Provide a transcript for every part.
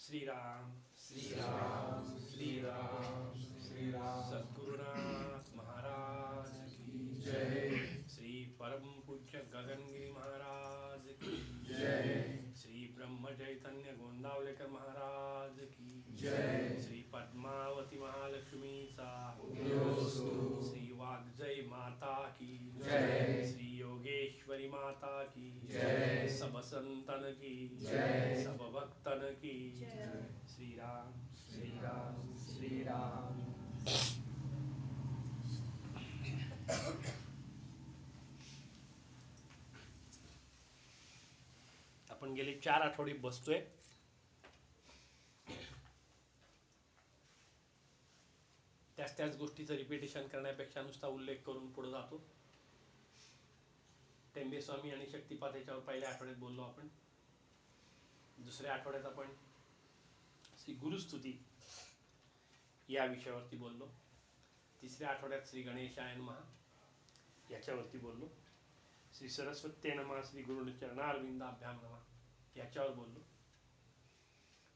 श्रीराम श्रीराम श्रीराम श्रीराम। सद्गुरुनाथ महाराज की जय श्री परम पूज्य गगनगिरी महाराज की जय श्री ब्रह्म चैतन्य गोंदावलेकर महाराज की जय। श्री पद्मावती महालक्ष्मी सा योस्तु श्री वाग्जय माता की जय श्री योगेश्वरी माता की जय। सब संतन की जय सब भक्तन की जय। श्री राम श्री श्रीराम राम श्री राम। श्रीराम। आपण गेले 4 आठवडे बसतोय त्याच गोष्टीचं रिपिटेशन करण्यापेक्षा नुसता उल्लेख करून पुढे जातो. टेंबे स्वामी आणि शक्तिपात याच्यावर पहिल्या आठवड्यात बोललो आपण. दुसऱ्या आठवड्यात आपण श्री गुरुस्तुती या विषयावरती बोललो. तिसऱ्या आठवड्यात श्री गणेशाय नमः याच्यावरती बोललो. श्री सरस्वती नमः श्री गुरु चरणारविंदाभ्याम नमः याच्यावर बोललो.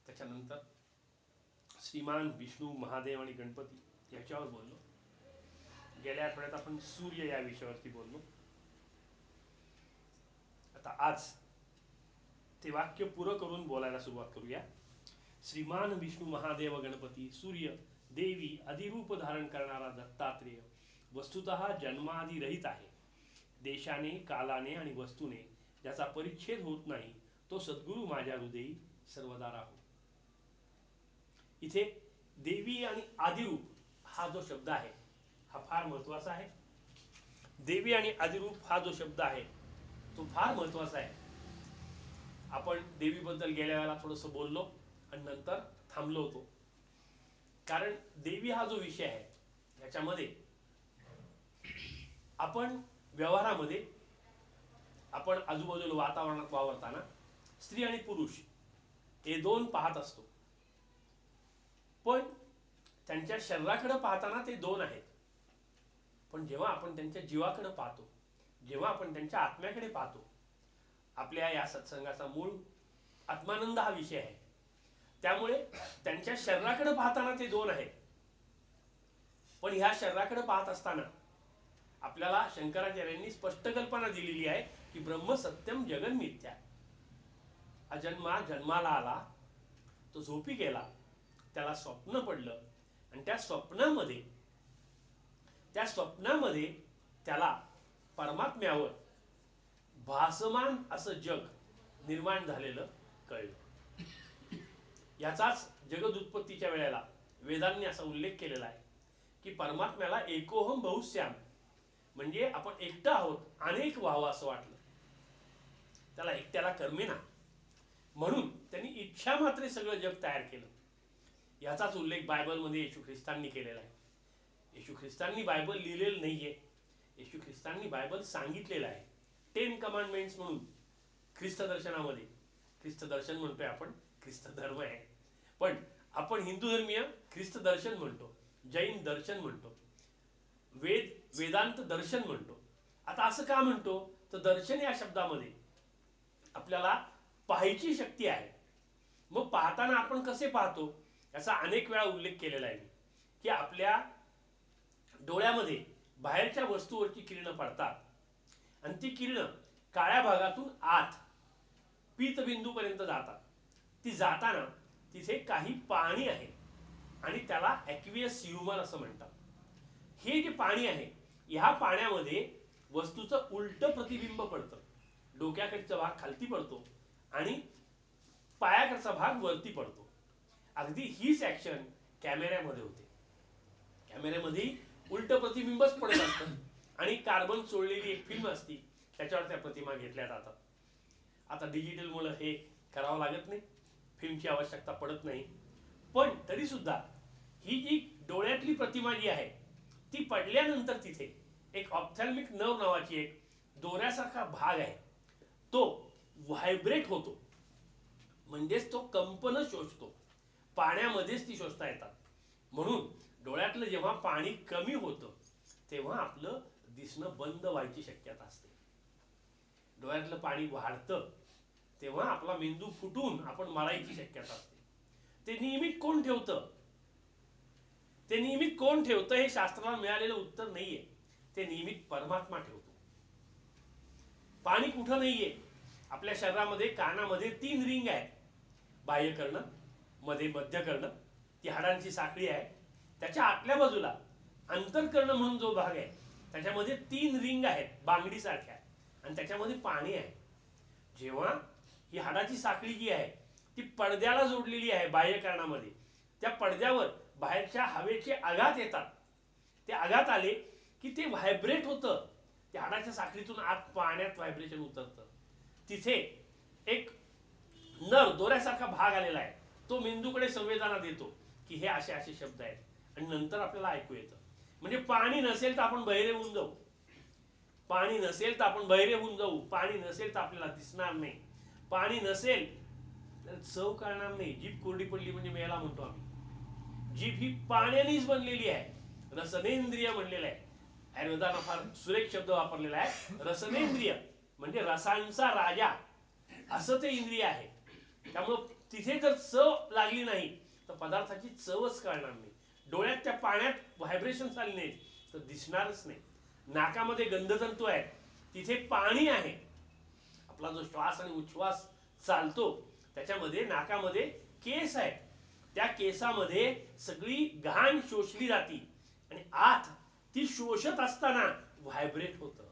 त्याच्यानंतर श्रीमान विष्णू महादेव आणि गणपती याच्यावर बोललो. गेल्या आठवड्यात आपण सूर्य या विषयावरती बोललो. आता आज ते वाक्य पुरं करून बोलायला सुरुवात करूया. श्रीमान विष्णू महादेव गणपती सूर्य देवी अधिरूप धारण करणारा दत्तात्रेय वस्तुतः जन्मादी रहित आहे. देशाने कालाने आणि वस्तूने ज्याचा परिच्छेद होत नाही तो सद्गुरू माझ्या हृदयी सर्वदा राहो. इथे देवी आणि आदिरूप हा जो शब्द आहे हा फार महत्वाचा आहे. देवी आणि आदिरूप हा जो शब्द आहे तो फार महत्वाचा आहे. आपण देवीबद्दल गेल्या वेळेला थोडंसं बोललो आणि नंतर थांबलो होतो. कारण देवी हा जो विषय आहे याच्यामध्ये आपण व्यवहारामध्ये आपण आजूबाजूला वातावरणात वावरताना स्त्री आणि पुरुष हे दोन पाहत असतो. पण त्यांच्या शरीराकडे पाहताना ते दोन आहेत. पण जेव्हा आपण त्यांच्या जीवाकडे पाहतो, जेव्हा आपण त्यांच्या आत्म्याकडे पाहतो, आपल्या या सत्संगाचा मूळ आत्मानंद हा विषय आहे. त्यामुळे त्यांच्या शरीराकडे पाहताना ते दोन आहेत. पण ह्या शरीराकडे पाहत असताना आपल्याला शंकराचार्यांनी स्पष्ट कल्पना दिलेली आहे की ब्रह्म सत्यम जगन मिथ्या. अजन्मा जन्माला आला, तो झोपी गेला, त्याला स्वप्न पडलं आणि त्या स्वप्नामध्ये त्याला परमात्म्यावर भासमान असं जग निर्माण झालेलं कळलं. याचाच जगद उत्पत्तीच्या वेळेला वेदांनी असा उल्लेख केलेला आहे की परमात्म्याला एकोहम बहुश्याम, म्हणजे आपण एकटा आहोत अनेक व्हावं असं वाटलं. त्याला एकट्याला कर्मेना, म्हणून त्यांनी इच्छा मात्र सगळं जग तयार केलं. याचाच उल्लेख बायबलमध्ये येशू ख्रिस्तांनी केलेला आहे. येशू ख्रिस्तांनी बायबल लिहिलेलं नाहीये. येशू ख्रिस्तांनी बायबल सांगितलेलं आहे. 10 कमांडमेंट्स म्हणून ख्रिस्त दर्शनामध्ये, ख्रिस्त दर्शन म्हणतोय आपण, ख्रिस्त धर्म आहे पण आपण हिंदू धर्मीय ख्रिस्त दर्शन म्हणतो, जैन दर्शन म्हणतो, वेदांत दर्शन म्हणतो. आता असं का म्हणतो तर दर्शन या शब्दामध्ये आपल्याला पाहायची शक्ती आहे. मग पाहताना आपण कसे पाहतो याचा अनेक वेळा उल्लेख केलेला आहे की आपल्या डोळ्यामध्ये बाहेरच्या वस्तूवरची किरणं पडतात आणि ती किरणं काळ्या भागातून आत पीतबिंदूपर्यंत जातात. ती जाताना तिथे काही पाणी आहे आणि त्याला ॲक्वियस ह्युमर असं म्हणतात. हे जे पाणी आहे ह्या पाण्यामध्ये वस्तूचं उलटं प्रतिबिंब पडतं. डोक्याकडचा भाग खालती पडतो आणि पायाकडचा भाग वरती पडतो. अगदी हीच ॲक्शन कॅमेऱ्यामध्ये होते. कॅमेऱ्यामध्ये उलट प्रतिबिंबच पडत असतं आणि कार्बन चोळलेली एक फिल्म असती, त्याच्यावर त्या प्रतिमा घेतल्या जातात. आता डिजिटलमुळे हे करावं लागत नाही, फिल्मची आवश्यकता पडत नाही. पण तरी सुद्धा ही जी डोळ्यातली प्रतिमा जी आहे ती पडल्यानंतर तिथे एक ऑप्थॅल्मिक नर्व नावाची एक दोऱ्यासारखा भाग आहे, तो व्हायब्रेट होतो, म्हणजेच तो कंपन शोषतो. पाण्यामध्येच ती शोषता येतात. म्हणून डोळ्यातलं जेव्हा पाणी कमी होतं तेव्हा आपलं दिसणं बंद व्हायची शक्यता असते. डोळ्यातलं पाणी वाढतं तेव्हा आपला मेंदू फुटून आपण मरायची शक्यता असते. ते नियमित कोण ठेवतं? ते नियमित कोण ठेवतं हे शास्त्राला मिळालेलं उत्तर नाहीये. ते नियमित परमात्मा ठेवतो. पाणी कुठं नाहीये. आपल्या शरीरामध्ये कानामध्ये 3 रिंग आहेत. बाह्यकर्ण, मध्ये मध्यकर्ण, ती हाडांची साखळी आहे. त्याच्या आतल्या बाजूला अंतरकर्ण म्हणून जो भाग आहे त्याच्यामध्ये 3 रिंग आहेत बांगडीसारख्या, आणि त्याच्यामध्ये पाणी आहे. जेव्हा ही हाडाची साखळी जी आहे ती पडद्याला जोडलेली आहे बाह्यकर्णामध्ये, त्या पडद्यावर बाहेरच्या हवेचे आघात येतात. ते आघात आले की ते व्हायब्रेट होतं. त्या हाडाच्या साखळीतून आत पाण्यात व्हायब्रेशन उतरतं. तिथे एक नर दोऱ्यासारखा भाग आलेला आहे. तो मेंदूकडे संवेदना देतो की हे असे असे शब्द आहेत, आणि नंतर आपल्याला ऐकू येतं. म्हणजे पाणी नसेल तर आपण बहिरे होऊन जाऊ. पाणी नसेल तर आपण बहिरे होऊन जाऊ. पाणी नसेल तर आपल्याला दिसणार नाही. पाणी नसेल तर चव कळणार नाही. जीभ कोरडी पडली म्हणजे मेला म्हणतो आम्ही. जीभ ही पाण्यानेच बनलेली आहे. रसनेंद्रिय म्हणलेलं आहे. आयुर्वेदानं फार सुरेख शब्द वापरलेला आहे. रसनेंद्रिय म्हणजे रसांचा राजा असं ते इंद्रिय आहे. त्यामुळं तिथे जर चव लागली नाही तर पदार्थाची चवच कळणार नाही. डोळ्यात त्या पाण्यात व्हायब्रेशन आले नाहीत तर दिसणारच नाही. नाकामध्ये गंधतंतू आहेत, तिथे पाणी आहे. आपला जो श्वास आणि उच्छ्वास चालतो त्याच्यामध्ये नाकामध्ये केस आहे. त्या केसामध्ये सगळी घाण शोषली जाती, आणि आत ती शोषत असताना व्हायब्रेट होतं.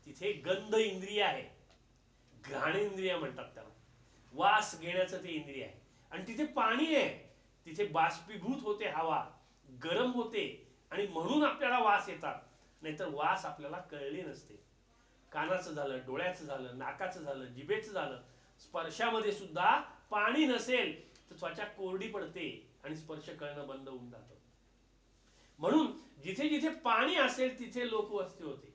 तिथे गंध इंद्रिय आहे, घ्राणेंद्रिय म्हणतात त्याला. वास घेण्याचं ते इंद्रिय आहे. आणि तिथे पाणी आहे. तिथे बाष्पीभूत होते हवा, गरम होते, आणि म्हणून आपल्याला वास येतात. नाहीतर वास आपल्याला कळले नसते. कानाचं झालं, डोळ्याचं झालं, नाकाचं झालं, जिभेचं झालं. स्पर्शामध्ये सुद्धा पाणी नसेल तर त्वचा कोरडी पडते आणि स्पर्श करणं बंद होऊन जातं. म्हणून जिथे जिथे पाणी असेल तिथे लोक वस्ती होते.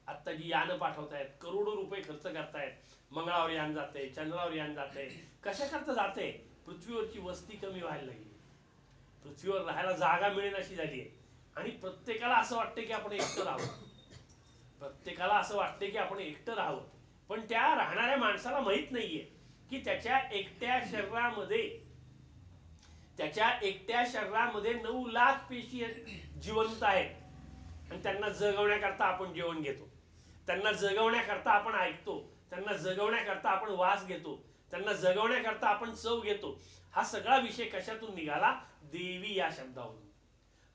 आत्ता जी यानं पाठवतायत, करोडो रुपये खर्च करतायत, मंगळावर यान जाते, चंद्रावर यान जाते. कशा करता जाते? पृथ्वीवरची वस्ती कमी व्हायला लागली, पृथ्वीवर राहायला जागा मिळेल अशी झाली आहे. आणि प्रत्येकाला असं वाटतं की आपण एकटं राहावं. प्रत्येकाला असं वाटतं की आपण एकटं राहावं. पण त्या राहणाऱ्या माणसाला माहित नाहीये की त्याच्या एकट्या शरीरामध्ये 9 लाख पेशी जिवंत आहेत. आणि त्यांना जगवण्याकरता आपण जेवण घेतो, त्यांना जगवण्याकरता आपण ऐकतो, त्यांना जगवण्याकरता आपण वास घेतो, त्यांना जगवण्याकरता आपण चव घेतो. हा सगळा विषय कशातून निघाला? देवी या शब्दावरून.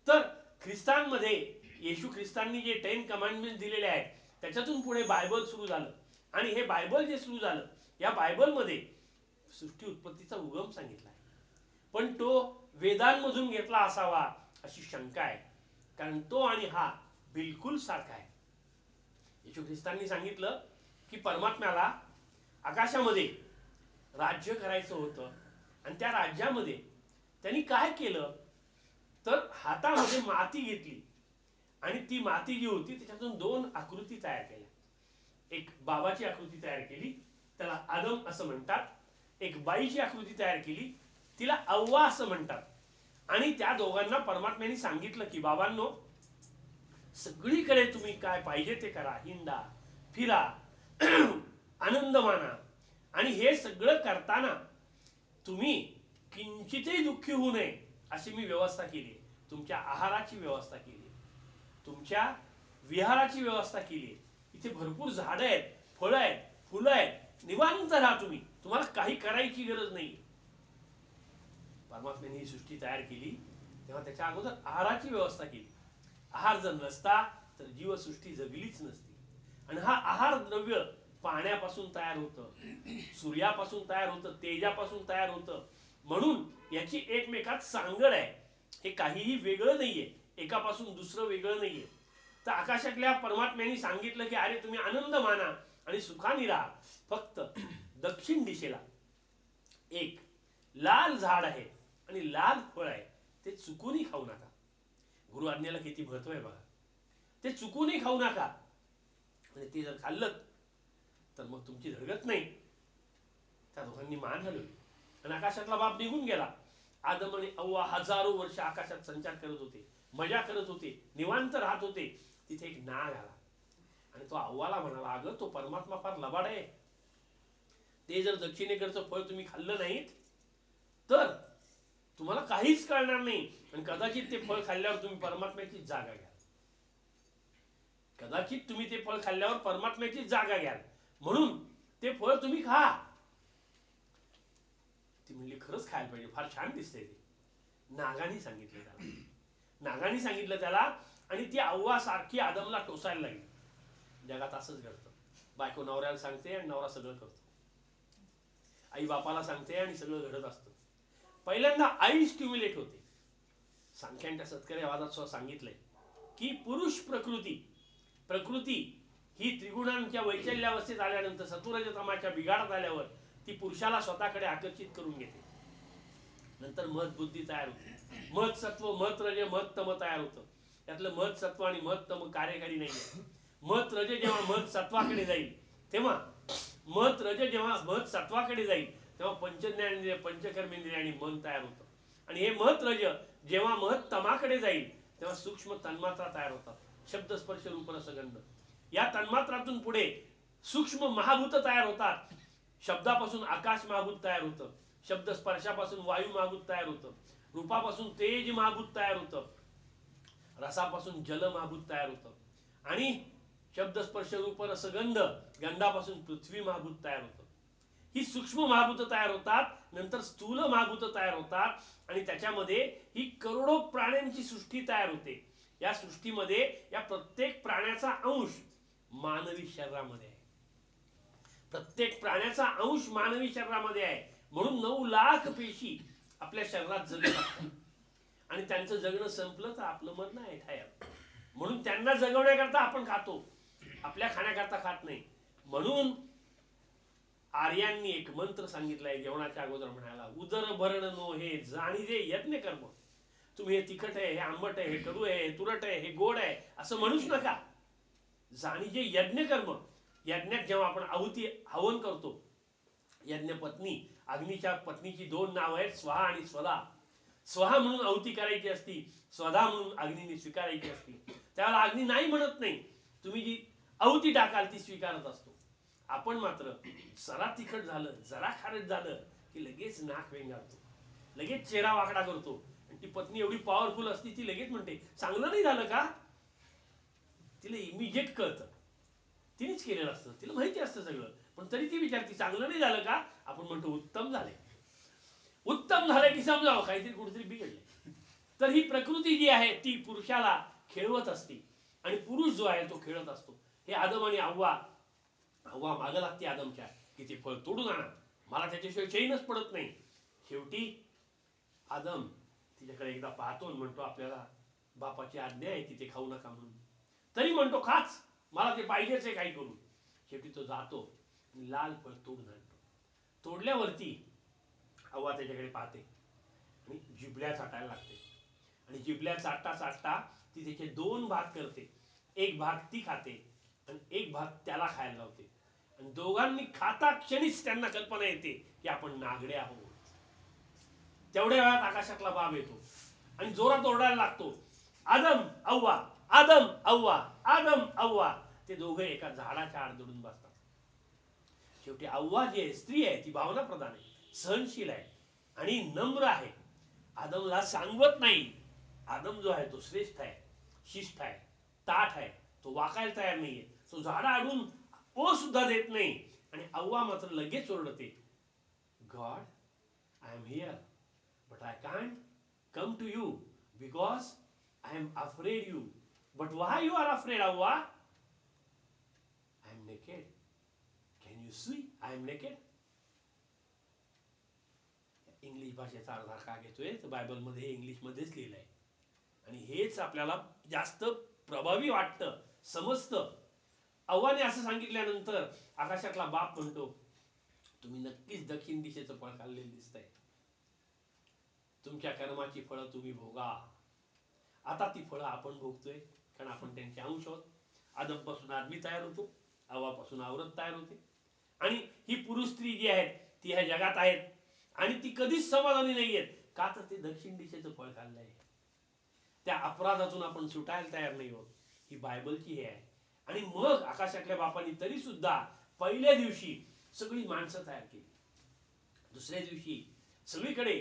तर ख्रिस्तांमध्ये येशू ख्रिस्तांनी जे 10 कमांडमेंट दिलेले आहेत त्याच्यातून पुढे बायबल सुरू झालं. आणि हे बायबल जे सुरू झालं, या बायबलमध्ये सृष्टी उत्पत्तीचा उगम सांगितला आहे. पण तो वेदांमधून घेतला असावा अशी शंका आहे, कारण तो आणि हा बिलकुल सारखा आहे. येशू ख्रिस्तांनी सांगितलं की परमात्म्याला आकाशामध्ये राज्य करायचं होतं, आणि त्या राज्यामध्ये त्यांनी काय केलं तर हातामध्ये माती घेतली, आणि ती माती जी होती त्याच्यातून 2 आकृती तयार केल्या. एक बाबाची आकृती तयार केली, त्याला आदम असं म्हणतात. एक बाईची आकृती तयार केली, तिला अव्वा असं म्हणतात. आणि त्या दोघांना परमात्म्याने सांगितलं की बाबांनो, सगळीकडे तुम्ही काय पाहिजे ते करा, हिंडा, फिरा, आनंद माना. आणि हे सगळं करताना तुम्ही किंचितही दुःखी होऊ नये अशी मी व्यवस्था केली. तुमच्या आहाराची व्यवस्था केली, तुमच्या विहाराची व्यवस्था केली. इथे भरपूर झाडं आहेत, फळं आहेत, फुलं आहेत, निवांत राहा तुम्ही, तुम्हाला काही करायची गरज नाही. परमात्म्याने ही सृष्टी तयार केली तेव्हा त्याच्या अगोदर आहाराची व्यवस्था केली. आहार जर नसता तर जीवसृष्टी जगलीच नसती. आणि हा आहार द्रव्य पाण्यापासून तयार होतं, सूर्यापासून तयार होतं, तेजापासून तयार होतं. म्हणून याची एकमेकात सांगड आहे. हे काहीही वेगळं नाहीये, एकापासून दुसरं वेगळं नाहीये. तर आकाशातल्या परमात्म्याने सांगितलं की अरे तुम्ही आनंद माना आणि सुखाने राहा. फक्त दक्षिण दिशेला एक लाल झाड आहे आणि लाल फळ आहे, ते चुकूनही खाऊ नका. गुरु आज्ञेला किती महत्व आहे बघा. ते चुकूनही खाऊ नका, म्हणजे ते जर खाल्लं तर मग तुमची धडगत नाही. त्या दोघांनी मान हलवली आणि आकाशातला बाप निघून गेला. आदम आणि अव्वा हजारो वर्ष आकाशात संचार करत होते, मजा करत होते, निवांत राहत होते. तिथे एक नाग आला आणि तो अव्वाला म्हणाला, अगं तो परमात्मा फार लबाड आहे, ते जर दक्षिणेकडचं फळ तुम्ही खाल्लं नाहीत तर तुम्हाला काहीच कळणार नाही आणि कदाचित ते फळ खाल्ल्यावर तुम्ही परमात्म्याची जागा घ्याल. कदाचित तुम्ही ते फळ खाल्ल्यावर परमात्म्याची जागा घ्याल. म्हणून ते फळ तुम्ही खा. ती म्हणली खरंच खायला पाहिजे, फार छान दिसतंय ते. नागाने सांगितलं त्याला, नागाने सांगितलं त्याला, आणि ती अव्वा सारखी आदमला टोसायला लागली. जगात असंच घडतं. बायको नवऱ्याला सांगते आणि नवरा सगळं करतो. आई बापाला सांगते आणि सगळं घडत असतं. पहिल्यांदा आई स्टिम्युलेट होते. सांख्यांच्या सत्कारी आवाजात सुद्धा सांगितलंय की पुरुष प्रकृती ही त्रिगुणांच्या वैचल्यावस्थेत आल्यानंतर, सत्वरजतमाच्या बिघाडात आल्यावर ती पुरुषाला स्वतःकडे आकर्षित करून घेते. नंतर मत बुद्धी तयार होते. मत सत्व, मत रज, मत तम तयार होतं. त्यातलं मत सत्व आणि मत तम कार्यकारी नाहीये. मत रज जेव्हा मत सत्वाकडे जाईल तेव्हा तेव्हा पंचज्ञानेंद्रिय, पंचकर्मेंद्रिय आणि मन तयार होतं. आणि हे मत रज जेव्हा महत तमाकडे जाईल तेव्हा सूक्ष्म तन्मात्रा तयार होतात. शब्द स्पर्श रूप रसगंध या तन्मात्रातून पुढे सूक्ष्म महाभूत तयार होतात. शब्दापासून आकाश महाभूत तयार होतं. शब्द स्पर्शापासून वायू महाभूत तयार होतं. रूपापासून तेज महाभूत तयार होतं. रसापासून जल महाभूत तयार होतं. आणि शब्द स्पर्श रूप रसगंध गंधापासून पृथ्वी महाभूत तयार होतं. ही सूक्ष्म महाभूत तयार होतात. नंतर स्थूल महाभूत तयार होतात आणि त्याच्यामध्ये ही करोडो प्राण्यांची सृष्टी तयार होते. या सृष्टीमध्ये या प्रत्येक प्राण्याचा अंश मानवी शरीरामध्ये आहे. प्रत्येक प्राण्याचा अंश मानवी शरीरामध्ये आहे. म्हणून 9 लाख पेशी आपल्या शरीरात जगत असतात. आणि त्यांचं जगणं संपलं तर आपलं मरण आहे ठायात. म्हणून त्यांना जगवण्याकरता आपण खातो, आपल्या खाण्याकरता खात नाही. म्हणून आर्यांनी एक मंत्र सांगितलाय जेवणाच्या अगोदर म्हणायला, उदर भरण नो हे जाणीजे यज्ञ कर्म. तुम्ही हे तिखट आहे, हे आंबट आहे, हे कडू आहे, हे तुरट आहे, हे गोड आहे असं म्हणूच नका. जाणीजे यज्ञ कर्म. यज्ञात जेव्हा आपण आहुती हवन करतो, यज्ञ पत्नी, अग्नीच्या पत्नीची 2 नावं आहेत, स्वाहा आणि स्वधा. स्वाहा म्हणून आहुती करायची असती, स्वधा म्हणून अग्नीने स्वीकारायची असती. त्यावेळेला अग्नी नाही म्हणत नाही, तुम्ही जी आहुती टाकाल ती स्वीकारत असतो. आपण मात्र जरा तिखट झालं, जरा खारट झालं की लगेच नाक वेंगाळतो, लगेच चेहरा वाकडा करतो. आणि ती पत्नी एवढी पॉवरफुल असती, ती लगेच म्हणते चांगलं नाही झालं का. तिला इमिजिएट कळतं, तिनेच केलेलं असतं, तिला माहिती असतं सगळं, पण तरी ती विचारते चांगलं नाही झालं का. आपण म्हणतो उत्तम झालंय. उत्तम झालंय की समजावं काहीतरी कुठेतरी बिघडलंय. तर ही प्रकृती जी आहे ती पुरुषाला खेळवत असते आणि पुरुष जो आहे तो खेळत असतो. हे आदम आणि हव्वा मागं लागते आदमच्या की ते फळ तोडून आणा, मला त्याच्याशिवाय चैनच पडत नाही. शेवटी आदम तिच्याकडे एकदा पाहतो आणि म्हणतो आपल्याला बापाची आज्ञा आहे की ते खाऊ नका म्हणून, तरी म्हणतो खाच, मला ते पाहिजेच आहे काही करून. शेवटी तो जातो आणि लाल फळ तोडून आणतो. तोडल्यावरती हव्वा त्याच्याकडे पाहते आणि जिभल्या चाटायला लागते. आणि जिभल्या चाटता चाटता ती त्याचे 2 भाग करते. एक भाग ती खाते आणि एक भाग त्याला खायला लावते. आणि दोघांनी खाता क्षणीच त्यांना कल्पना येते की आपण नागडे आहोत. तेवढ्या वेळात आकाशातला बाब येतो आणि जोरात ओरडायला लागतो, आदम अव्वा, आदम अव्वा, आदम अव्वा. ते दोघे एका झाडाच्या आड दडून बसतात. शेवटी अव्वा जी आहे, स्त्री आहे, ती भावना प्रधान आहे, सहनशील आहे आणि नम्र आहे. आदमला सांगवत नाही. आदम जो आहे तो श्रेष्ठ आहे, शिष्ट आहे, ताठ आहे, तो वाकायला तयार नाहीये, तो झाडा आडून ओ सुद्धा देत नाही. आणि अव्वा मात्र लगेच ओरडते, God, I am here but I can't come to you because I am afraid you. But why you are afraid अव्वा. I am naked, can you see I am naked. English भाषेचा अर्थ का घेतोय तर बायबलमध्ये इंग्लिशमध्येच लिहिलंय आणि हेच आपल्याला जास्त प्रभावी वाटतं, समजतं. अव्वाने असं सांगितल्यानंतर आकाशातला बाप म्हणतो, तुम्ही नक्कीच दक्षिण दिशेचं फळ खाल्लेलं दिसतंय, तुमच्या कर्माची फळं तुम्ही भोगा. आता ती फळं आपण भोगतोय कारण आपण त्यांचे अंश आहोत. आदमपासून आदमी तयार होतो, अव्वापासून आवरत तयार होते. आणि ही पुरुष स्त्री जी आहेत ती ह्या जगात आहेत आणि ती कधीच समाधानी नाही आहेत का तर ते दक्षिण दिशेचं फळ खाल्लंय. त्या अपराधातून आपण सुटायला तयार नाही होत. ही बायबलची हे आहे. आणि मग आकाशातल्या बापांनी तरी सुद्धा पहिल्या दिवशी सगळी माणसं तयार केली, दुसऱ्या दिवशी सगळीकडे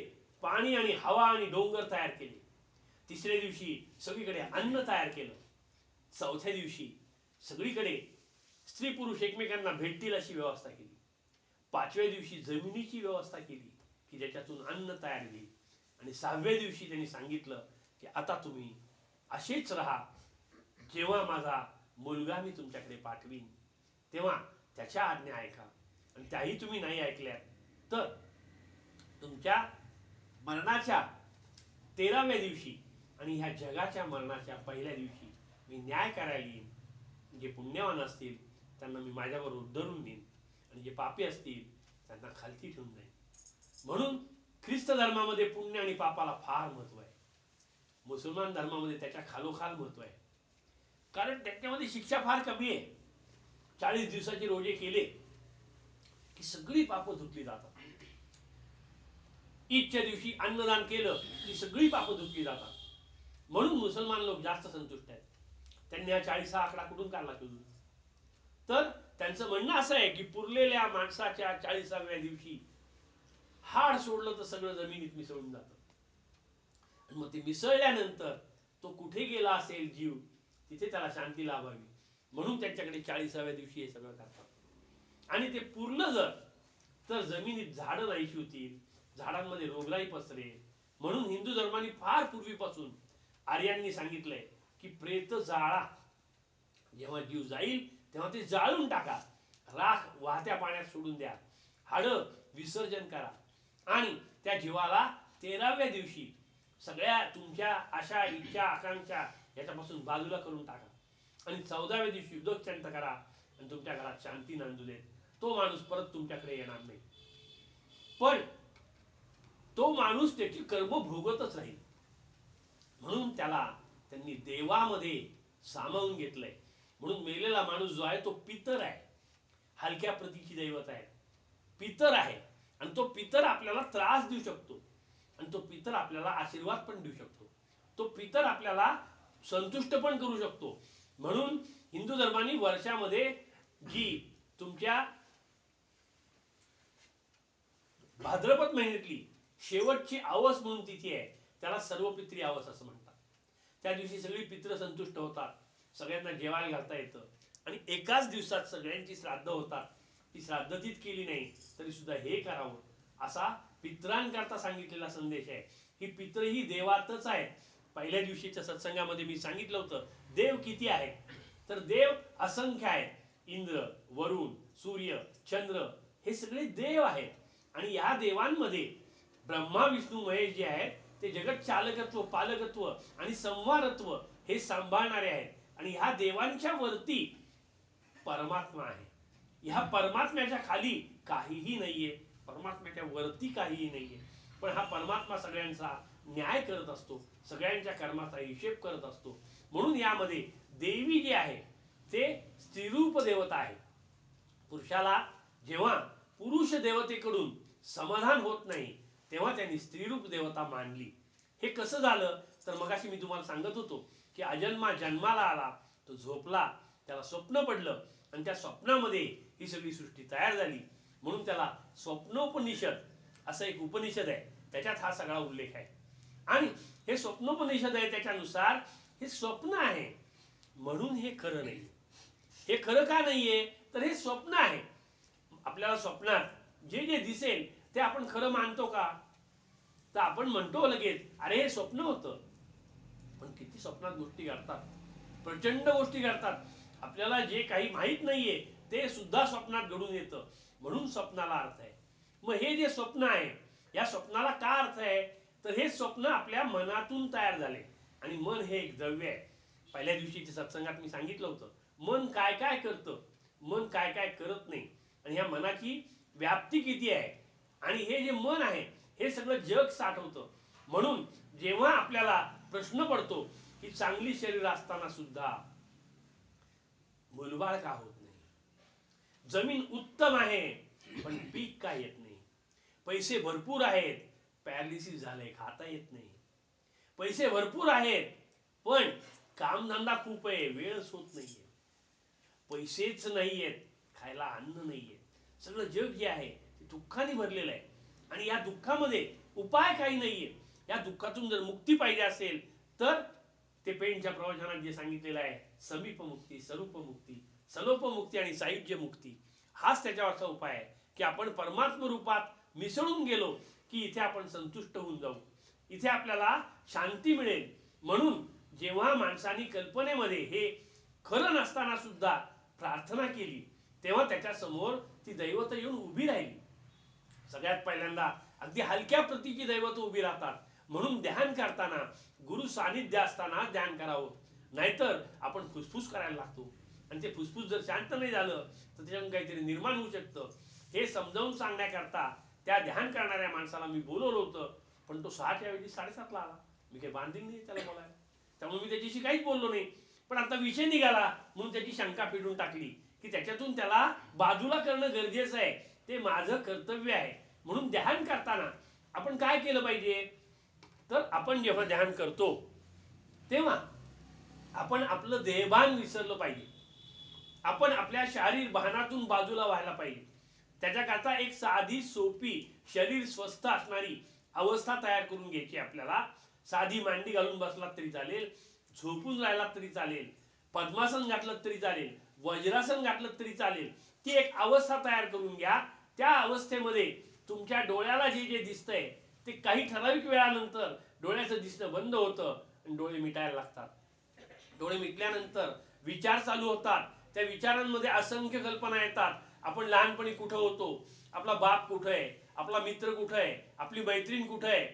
पाणी आणि हवा आणि डोंगर तयार केले. तिसऱ्या दिवशी सगळीकडे अन्न तयार केलं. चौथ्या दिवशी सगळीकडे स्त्री पुरुष एकमेकांना भेटतील अशी व्यवस्था केली. पाचव्या दिवशी जमिनीची व्यवस्था केली की ज्याच्यातून अन्न तयार होईल. आणि सहाव्या दिवशी त्यांनी सांगितलं की आता तुम्ही असेच राहा, जेव्हा माझा मुलगा मी तुमच्याकडे पाठवीन तेव्हा त्याच्या आज्ञा ऐका. आणि त्याही तुम्ही नाही ऐकल्यात तर तुमच्या मरणाच्या 13व्या दिवशी आणि ह्या जगाच्या मरणाच्या पहिल्या दिवशी मी न्याय करायला येईन. जे पुण्यवान असतील त्यांना मी माझ्याबरोबर धरून येईन आणि जे पापी असतील त्यांना खालती ठेवून जाईन. म्हणून ख्रिस्त धर्मामध्ये पुण्य आणि पापाला फार महत्व आहे. मुसलमान धर्मामध्ये त्याच्या खालोखाल महत्व आहे, कारण त्याच्यामध्ये शिक्षा फार कमी आहे. 40 दिवसाचे रोजे केले की सगळी पापं धुतली जातात. ईदच्या दिवशी अन्नदान केलं की सगळी पापं धुतली जातात. म्हणून मुसलमान लोक जास्त संतुष्ट आहेत. त्यांनी हा 40 हा आकडा कुठून काढला शोधून? तर त्यांचं म्हणणं असं आहे की पुरलेल्या माणसाच्या 40व्या दिवशी हाड सोडलं तर सगळं जमिनीत मिसळून जातं. आणि मग ते मिसळल्यानंतर तो कुठे गेला असेल जीव, तिथे त्याला शांती लाभावी म्हणून त्यांच्याकडे 40व्या दिवशी हे सगळं करतात. आणि ते पुरलं जर तर जमिनीत झाडं नाहीशी होतील, झाडांमध्ये रोगराई पसरेल. म्हणून हिंदू धर्माने फार पूर्वीपासून आर्यांनी सांगितलंय की प्रेत जाळा, जेव्हा जीव जाईल तेव्हा ते जाळून टाका, राख वाहत्या पाण्यात सोडून द्या, हाडं विसर्जन करा आणि त्या जीवाला 13व्या दिवशी सगळ्या तुमच्या आशा इच्छा आकांक्षा याच्यापासून बाजूला करून टाका आणि 14व्या दिवशी उदकचंत करा आणि तुमच्या घरात शांती नांदू देत. तो माणूस परत तुमच्याकडे येणार नाही, पण तो माणूस त्याची कर्म भोगतच राहील. म्हणून त्याला त्यांनी देवामध्ये सामावून घेतलंय. म्हणून मेलेला माणूस जो आहे तो पितर आहे, हलक्या प्रतीची दैवत आहे, पितर आहे. आणि तो पितर आपल्याला त्रास देऊ शकतो आणि तो पितर आपल्याला आशीर्वाद पण देऊ शकतो. तो पितर आपल्याला संतुष्ट पण करू शकतो. म्हणून हिंदू धर्माने वर्षामध्ये जी तुमच्या भाद्रपद महिन्यातली शेवटची आवस म्हणून तिथी आहे, त्याला सर्वपित्री आवस असं म्हणतात. त्या दिवशी सगळी पित्र संतुष्ट होतात, सगळ्यांना जेवायला घालता येतं आणि एकाच दिवसात सगळ्यांची श्राद्ध होतात. ती श्राद्धतीत केली नाही तरी सुद्धा हे करावं असा पित्रांकरता सांगितलेला संदेश आहे. ही पित्र ही देवातच आहेत. पहिल्या दिवशीच्या सत्संगामध्ये मी सांगितलं होतं देव किती आहेत, तर देव असंख्य आहेत. इंद्र, वरुण, सूर्य, चंद्र हे सगळे देव आहेत. आणि या देवांमध्ये ब्रह्मा विष्णू महेश जे आहेत ते जगत चालकत्व, पालकत्व आणि संवारत्व हे सांभाळणारे आहेत. आणि ह्या देवांच्या वरती परमात्मा आहे. ह्या परमात्म्याच्या खाली काहीही नाहीये, परमात्म्याच्या वरती काहीही नाहीये. पण हा परमात्मा सगळ्यांचा न्याय करत असतो, सगळ्यांच्या कर्माचा हिशेब करत असतो. म्हणून यामध्ये देवी जे आहे ते स्त्रीरूप देवता आहे. पुरुषाला जेव्हा पुरुष देवतेकडून समाधान होत नाही तेव्हा त्यांनी स्त्रीरूप देवता मानली. हे कसं झालं तर मगाशी मी तुम्हाला सांगत होतो की अजन्मा जन्माला आला, तो झोपला, त्याला स्वप्न पडलं आणि त्या स्वप्नामध्ये ही सगळी सृष्टी तयार झाली. म्हणून त्याला स्वप्नोपनिषद असं एक उपनिषद आहे, त्याच्यात हा सगळा उल्लेख आहे. आणि हे स्वप्नोपनिषद आहे त्याच्यानुसार हे स्वप्न आहे म्हणून हे खरं नाही. हे खरं का नाहीये तर हे स्वप्न आहे. आपल्याला स्वप्नात जे जे दिसेल ते आपण खरं मानतो का, तर आपण म्हणतो लगेच अरे हे स्वप्न होतं. पण किती स्वप्नात गोष्टी घडतात, प्रचंड गोष्टी घडतात. आपल्याला जे काही माहीत नाहीये ते सुद्धा स्वप्नात घडून येतं. म्हणून स्वप्नाला अर्थ आहे. मग हे जे स्वप्न आहे या स्वप्नाला का अर्थ आहे तर हे स्वप्न आपल्या मनातून तयार झाले. आणि मन हे एक द्रव्य आहे. पहिल्या दिवशीच्या सत्संगात मी सांगितलं होतं मन काय काय करतं, मन काय काय करत नाही आणि ह्या मनाची व्याप्ती किती आहे. आणि हे जे मन आहे हे सगळं जग साठवतं. म्हणून जेव्हा आपल्याला प्रश्न पडतो की चांगली शरीर असताना सुद्धा मुलबाळ का होत नाही, जमीन उत्तम आहे पण पीक का येत नाही, पैसे भरपूर आहेत पॅरालिसिस झालंय खाता येत नाही, पैसे भरपूर आहेत पण कामधंदा खूप आहे वेळच होत नाहीये, पैसेच नाहीयेत खायला अन्न नाहीये, सगळं जग जे आहे ते दुःखाने भरलेलं आहे. आणि या दुःखामध्ये उपाय काही नाहीये. या दुःखातून जर मुक्ती पाहिजे असेल तर ते पेंटच्या प्रवचनात जे सांगितलेलं आहे, समीपमुक्ती, स्वरूपमुक्ती, सलोपमुक्ती आणि सायुज्य मुक्ती, हाच त्याच्यावरचा उपाय आहे की आपण परमात्म रूपात मिसळून गेलो की इथे आपण संतुष्ट होऊन जाऊ, इथे आपल्याला शांती मिळेल. म्हणून जेव्हा माणसाने कल्पनेमध्ये हे खरं नसताना सुद्धा प्रार्थना केली तेव्हा त्याच्यासमोर ती दैवत येऊन उभी राहिली. सगळ्यात पहिल्यांदा अगदी हलक्या प्रतीची दैवत उभी राहतात. म्हणून ध्यान करताना गुरु सानिध्य असताना ध्यान करावं, नाहीतर आपण फुसफुस करायला लागतो आणि ते फुसफुस जर शांत नाही झालं तर त्याच्यातून काहीतरी निर्माण होऊ शकतं. हे समजावून सांगण्याकरता त्या ध्यान करणाऱ्या माणसाला मी बोलवलं होतं, पण तो 6च्या ऐवजी 7:30ला आला. मी काही बांधील नाही त्याला बोलायला, त्यामुळे मी त्याच्याशी काहीच बोललो नाही. पण आता विषय निघाला म्हणून त्याची शंका फेडून टाकली की त्याच्यातून त्याला बाजूला करणं गरजेचं आहे, ते माझं कर्तव्य आहे. म्हणून ध्यान करताना आपण काय केलं पाहिजे, तर आपण जेव्हा ध्यान करतो तेव्हा आपण आपलं देहभान विसरलं पाहिजे. आपण आपल्या शारीर भानातून बाजूला व्हायला पाहिजे. त्याच्याकरता एक साधी सोपी शरीर स्वस्थ असणारी अवस्था तयार करून घ्यायची आपल्याला. साधी मांडी घालून बसलात तरी चालेल, झोपून राहिलात तरी चालेल, पद्मासन घातलं तरी चालेल, वज्रासन घातलं तरी चालेल. ती एक अवस्था तयार करून घ्या. त्या अवस्थेमध्ये तुमच्या डोळ्याला जे जे दिसतंय ते काही ठराविक वेळानंतर डोळ्याचं दिसणं बंद होतं आणि डोळे मिटायला लागतात. डोळे मिटल्यानंतर विचार चालू होतात. त्या विचारांमध्ये असंख्य कल्पना येतात. आपण लहानपणी कुठं होतो, आपला बाप कुठं आहे, आपला मित्र कुठं आहे, आपली मैत्रीण कुठं आहे,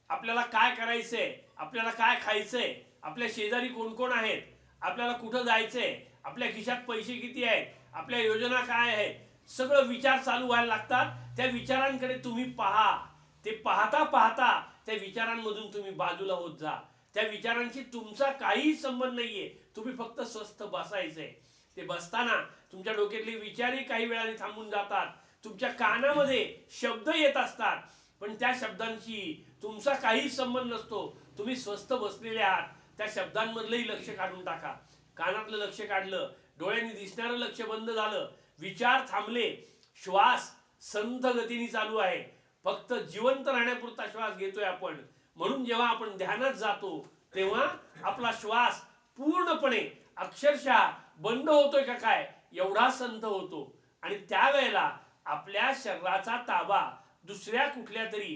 आपल्याला काय करायचंय, आपल्याला काय खायचंय, आपल्या शेजारी कोण कोण आहेत, आपल्याला कुठं जायचंय, आपल्या खिशात पैसे किती आहेत, आपल्या योजना काय आहेत, सगळं विचार चालू व्हायला लागतात. त्या विचारांकडे तुम्ही पहा. ते पाहता पाहता त्या विचारांमधून तुम्ही बाजूला होत जा. त्या विचारांशी तुमचा काहीही संबंध नाहीये, तुम्ही फक्त स्वस्थ बसायचंय. ते बसताना तुमच्या डोक्यातले विचारही काही वेळाने थांबून जातात. तुमच्या कानामध्ये शब्द येत असतात, पण त्या शब्दांशी तुमचा काहीच संबंध नसतो. तुम्ही स्वस्थ बसलेले आहात. त्या शब्दांमधलंही लक्ष काढून टाका. कानातलं लक्ष काढलं, डोळ्यांनी दिसणारं लक्ष बंद झालं, विचार थांबले, श्वास संथ गतीने चालू आहे, फक्त जिवंत राहण्यापुरता श्वास घेतोय आपण. म्हणून जेव्हा आपण ध्यानात जातो तेव्हा आपला श्वास पूर्णपणे अक्षरशः बंद होतोय का काय एवढा संथ होतो. आणि त्यावेळेला आपल्या शरीराचा ताबा दुसऱ्या कुठल्या तरी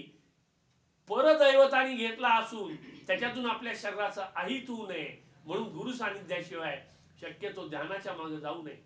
परदैवताने घेतला असून त्याच्यातून आपल्या शरीराचं अहित होऊ नये म्हणून गुरु सानिध्याशिवाय शक्यतो ध्यानाच्या मागे जाऊ नये.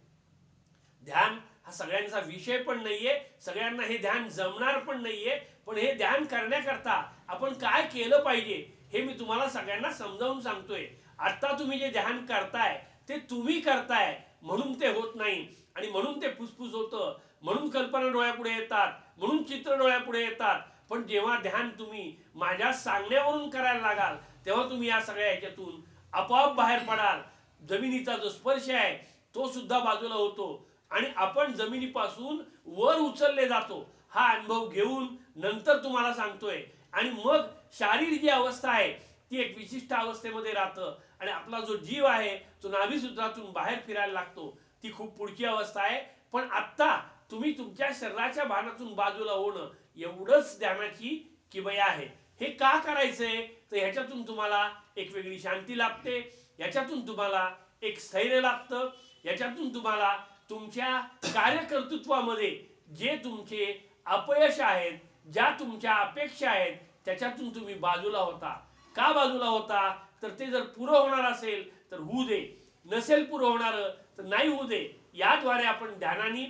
ध्यान हा सगळ्यांचा विषय पण नाहीये, सगळ्यांना हे ध्यान जमणार पण नाहीये. पण हे ध्यान करण्याकरता आपण काय केलं पाहिजे हे मी तुम्हाला सगळ्यांना समजावून सांगतोय. आत्ता तुम्ही जे ध्यान करताय ते तुम्ही करताय म्हणून ते होत नाही आणि म्हणून ते फुसफुस होतं, म्हणून कल्पना डोळ्यापुढे येतात, म्हणून चित्र डोळ्यापुढे येतात. पण जेव्हा ध्यान तुम्ही माझ्या सांगण्यावरून करायला लागाल तेव्हा तुम्ही या सगळ्या ह्याच्यातून आपोआप बाहेर पडाल. जमिनीचा जो स्पर्श आहे तो सुद्धा बाजूला होतो आणि आपण जमिनीपासून वर उचलले जातो. हा अनुभव घेऊन नंतर तुम्हाला सांगतोय. आणि मग शारीर जी अवस्था आहे ती एक विशिष्ट अवस्थेमध्ये राहतं आणि आपला जो जीव आहे तो नाभिसूत्रातून बाहेर फिरायला लागतो. ती खूप पुढची अवस्था आहे. पण आत्ता तुम्ही तुमच्या शरीराच्या भानातून बाजूला होणं एवढंच ध्यानाची किमया आहे. हे का करायचंय, तर ह्याच्यातून तुम्हाला एक वेगळी शांती लाभते, ह्याच्यातून तुम्हाला एक स्थैर्य लाभतं, ह्याच्यातून तुम्हाला तुमच्या कार्यकर्तृत्वामध्ये जे तुमचे अपयश आहेत, ज्या तुमच्या अपेक्षा आहेत त्याच्यातून तुम्ही बाजूला होता. का बाजूला होता, तर ते जर पुरं होणार असेल तर होऊ दे, नसेल पुरं होणार तर नाही होऊ दे. याद्वारे आपण ध्यानाने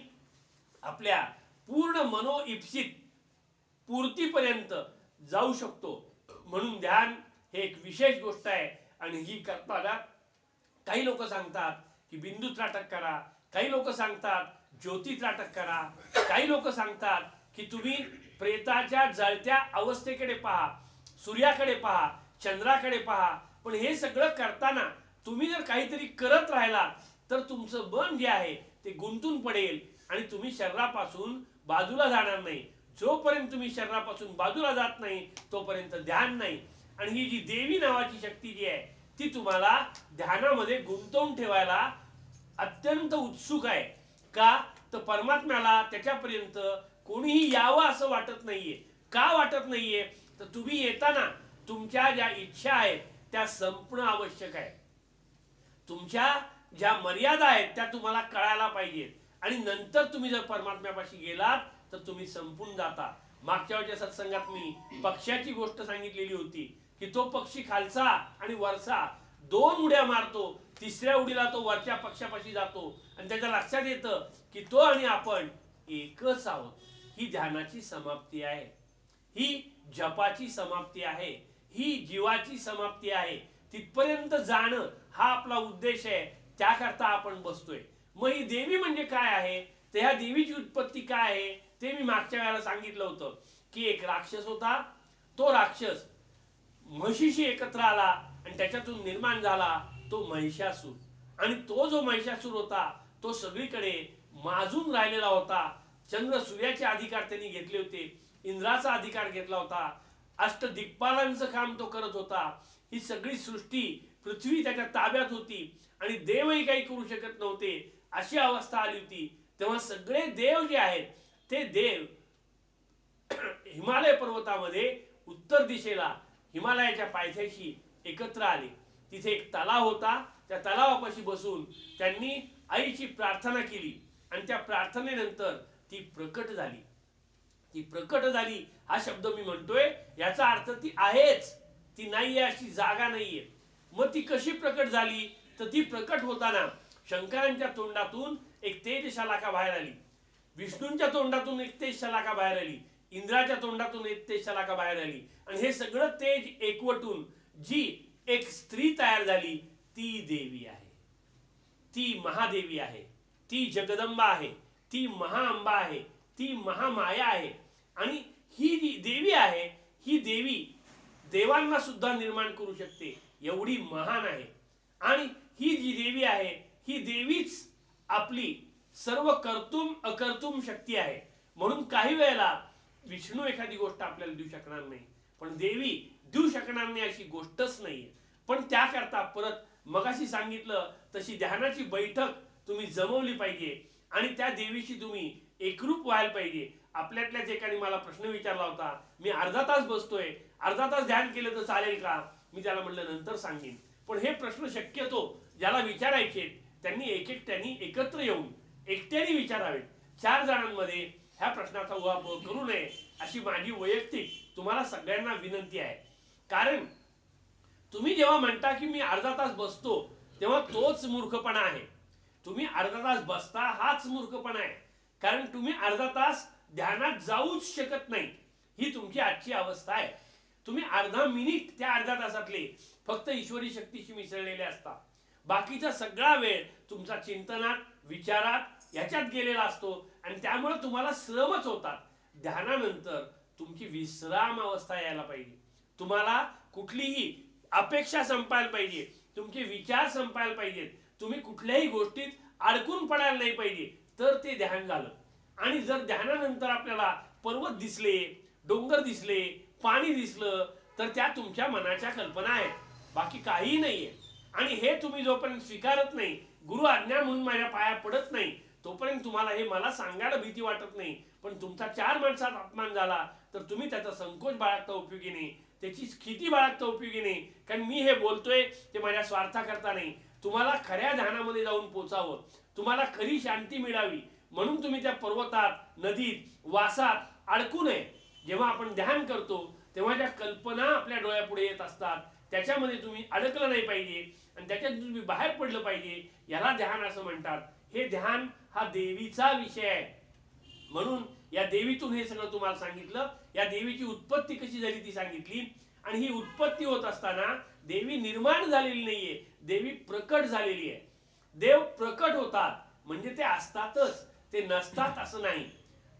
आपल्या पूर्ण मनोइप्सित पूर्तीपर्यंत जाऊ शकतो. म्हणून ध्यान हे एक विशेष गोष्ट आहे आणि ही करताना काही लोक सांगतात की बिंदू त्राटक करा, काही लोक सांगतात ज्योती त्राटक करा, काही लोक सांगतात की तुम्ही प्रेताच्या जळत्या अवस्थेकडे पहा, सूर्याकडे पहा, चंद्राकडे पहा. पण हे सगळं करताना तुम्ही जर काहीतरी करत राहिलात तर तुमचं मन जे आहे ते गुंतून पडेल आणि तुम्ही शरीरापासून बाजूला जाणार नाही. जोपर्यंत तुम्ही शरीरापासून बाजूला जात नाही तोपर्यंत ध्यान नाही. आणि ही जी देवी नावाची शक्ती जी आहे ती तुम्हाला ध्यानामध्ये गुंतवून ठेवायला अत्यंत उत्सुक आहे. का, तर परमात्म्याला त्याच्यापर्यंत कोणीही यावं असं वाटत नाहीये. का वाटत नाहीये, तर तुम्ही येताना तुमच्या ज्या इच्छा आहेत त्या संपणं आवश्यक आहे. तुमच्या ज्या मर्यादा आहेत त्या तुम्हाला कळायला पाहिजेत, आणि नंतर तुम्ही जर परमात्म्यापाशी गेलात तर तुम्ही संपून जाता. मागच्या वेळच्या सत्संगात मी पक्ष्याची गोष्ट सांगितलेली होती की तो पक्षी खालचा आणि वरचा दोन उड्या मारतो, तिसऱ्या उडीला तो वरच्या पक्षापाशी जातो आणि त्याच्या लक्षात येतं की तो आणि आपण एकच आहोत. ही ध्यानाची समाप्ती आहे, ही जपाची समाप्ती आहे, ही जीवाची समाप्ती आहे. तिथपर्यंत जाणं हा आपला उद्देश आहे, त्याकरता आपण बसतोय. मग ही देवी म्हणजे काय आहे, तर ह्या देवीची उत्पत्ती काय आहे ते मी मागच्या वेळेला सांगितलं होतं की एक राक्षस होता. तो राक्षस म्हशीशी एकत्र आला आणि त्याच्यातून निर्माण झाला तो महिषासूर. आणि तो जो महिषासूर होता तो सगळीकडे माजून राहिलेला होता. चंद्र सूर्याचे अधिकार त्यांनी घेतले होते, इंद्राचा अधिकार घेतला होता, अष्टदिक्पालांचं काम तो करत होता. ही सगळी सृष्टी पृथ्वी त्याच्या ताब्यात होती आणि देवही काही करू शकत नव्हते, अशी अवस्था आली होती. तेव्हा सगळे देव जे आहेत ते देव हिमालय पर्वतामध्ये उत्तर दिशेला हिमालयाच्या पायथ्याशी एकत्र आले. तिथे एक तलाव होता, त्या तलावापाशी बसून त्यांनी आईची प्रार्थना केली आणि त्या प्रार्थनेनंतर ती प्रकट झाली. ती प्रकट झाली हा शब्द मी म्हणतोय याचा अर्थ ती आहेच, ती नाहीये अशी जागा नाहीये. मग ती कशी प्रकट झाली, तर ती प्रकट होताना शंकरांच्या तोंडातून एक तेज शलाका बाहेर आली, विष्णूंच्या तोंडातून एक तेज शलाका बाहेर आली, इंद्राच्या तोंडातून एक तेज शलाका बाहेर आली, आणि हे सगळं तेज एकवटून जी एक स्त्री तयार झाली ती देवी आहे, ती महादेवी आहे, ती जगदंबा आहे, ती महाअंबा आहे, ती महामाया आहे. आणि ही जी देवी आहे ही देवी देवांना सुद्धा निर्माण करू शकते, एवढी महान आहे. आणि ही जी देवी आहे ही देवीच आपली सर्व कर्तुम अकर्तुम शक्ती आहे. म्हणून काही वेळेला विष्णू एखादी गोष्ट आपल्याला देऊ शकणार नाही, पण देवी देऊ शकणार नाही अशी गोष्टच नाहीये. पण त्याकरता परत मगाशी सांगितलं तशी ध्यानाची बैठक तुम्ही जमवली पाहिजे आणि त्या देवीशी तुम्ही एकरूप व्हायला पाहिजे. आपल्यातल्याच एकाने मला प्रश्न विचारला होता, मी अर्धा तास बसतोय, अर्धा तास ध्यान केलं तर चालेल का? मी त्याला म्हटलं नंतर सांगेन. पण हे प्रश्न शक्यतो ज्याला विचारायचे त्यांनी एकट्याने एकत्र येऊन एकट्याने विचारावेत. 4 जणांमध्ये ह्या प्रश्नाचा उहापोह करू नये अशी माझी वैयक्तिक तुम्हाला सगळ्यांना विनंती आहे. कारण तुम्ही जेव्हा म्हणता की मी अर्धा तास बसतो तेव्हा तोच मूर्खपणा आहे. तुम्ही अर्धा तास बसता हाच मूर्खपणा आहे, कारण तुम्ही अर्धा तास ध्यानात जाऊच शकत नाही. ही तुमची आजची अवस्था आहे. तुम्ही अर्धा मिनिट त्या अर्ध्या तासातले फक्त ईश्वरी शक्तीशी मिसळलेले असता, बाकीचा सगळा वेळ तुमचा चिंतनात विचारात ह्याच्यात गेलेला असतो आणि त्यामुळे तुम्हाला श्रमच होतात. ध्यानानंतर तुमची विश्राम अवस्था यायला पाहिजे, तुम्हाला कुठलीही अपेक्षा संपायला पाहिजे, तुमचे विचार संपायला पाहिजेत, तुम्ही कुठल्याही गोष्टीत अडकून पडायला नाही पाहिजे, तर ते ध्यान झालं. आणि जर ध्यानानंतर आपल्याला पर्वत दिसले, डोंगर दिसले, पाणी दिसलं तर त्या तुमच्या मनाच्या कल्पना आहेत, बाकी काहीही नाहीये. आणि हे तुम्ही जोपर्यंत स्वीकारत नाही, गुरु आज्ञा म्हणून माझ्या पाया पडत नाही, तोपर्यंत तुम्हाला हे मला सांगायला भीती वाटत नाही. पण तुमचा 4 माणसात अपमान झाला तर तुम्ही त्याचा संकोच बाळगता उपयोगी नाही, त्याची स्थिती बाळगता उपयोगी नाही. कारण मी हे बोलतोय ते माझ्या स्वार्थाकरता नाही, तुम्हाला खऱ्या ध्यानामध्ये जाऊन पोचावं, तुम्हाला खरी शांती मिळावी, म्हणून तुम्ही त्या पर्वतात, नदीत, वासात अडकू नये. जेव्हा आपण ध्यान करतो तेव्हा ज्या कल्पना आपल्या डोळ्यापुढे येत असतात त्याच्यामध्ये तुम्ही अडकलं नाही पाहिजे आणि त्याच्यातून तुम्ही बाहेर पडलं पाहिजे, याला ध्यान असं म्हणतात. हे ध्यान हा देवीचा विषय आहे, म्हणून या देवीतून हे सगळं तुम्हाला सांगितलं. या देवीची उत्पत्ती कशी झाली ती सांगितली. आणि ही उत्पत्ती होत असताना देवी निर्माण झालेली नाहीये, देवी प्रकट झालेली आहे. देव प्रकट होतात म्हणजे ते असतातच, ते नसतात असं नाही,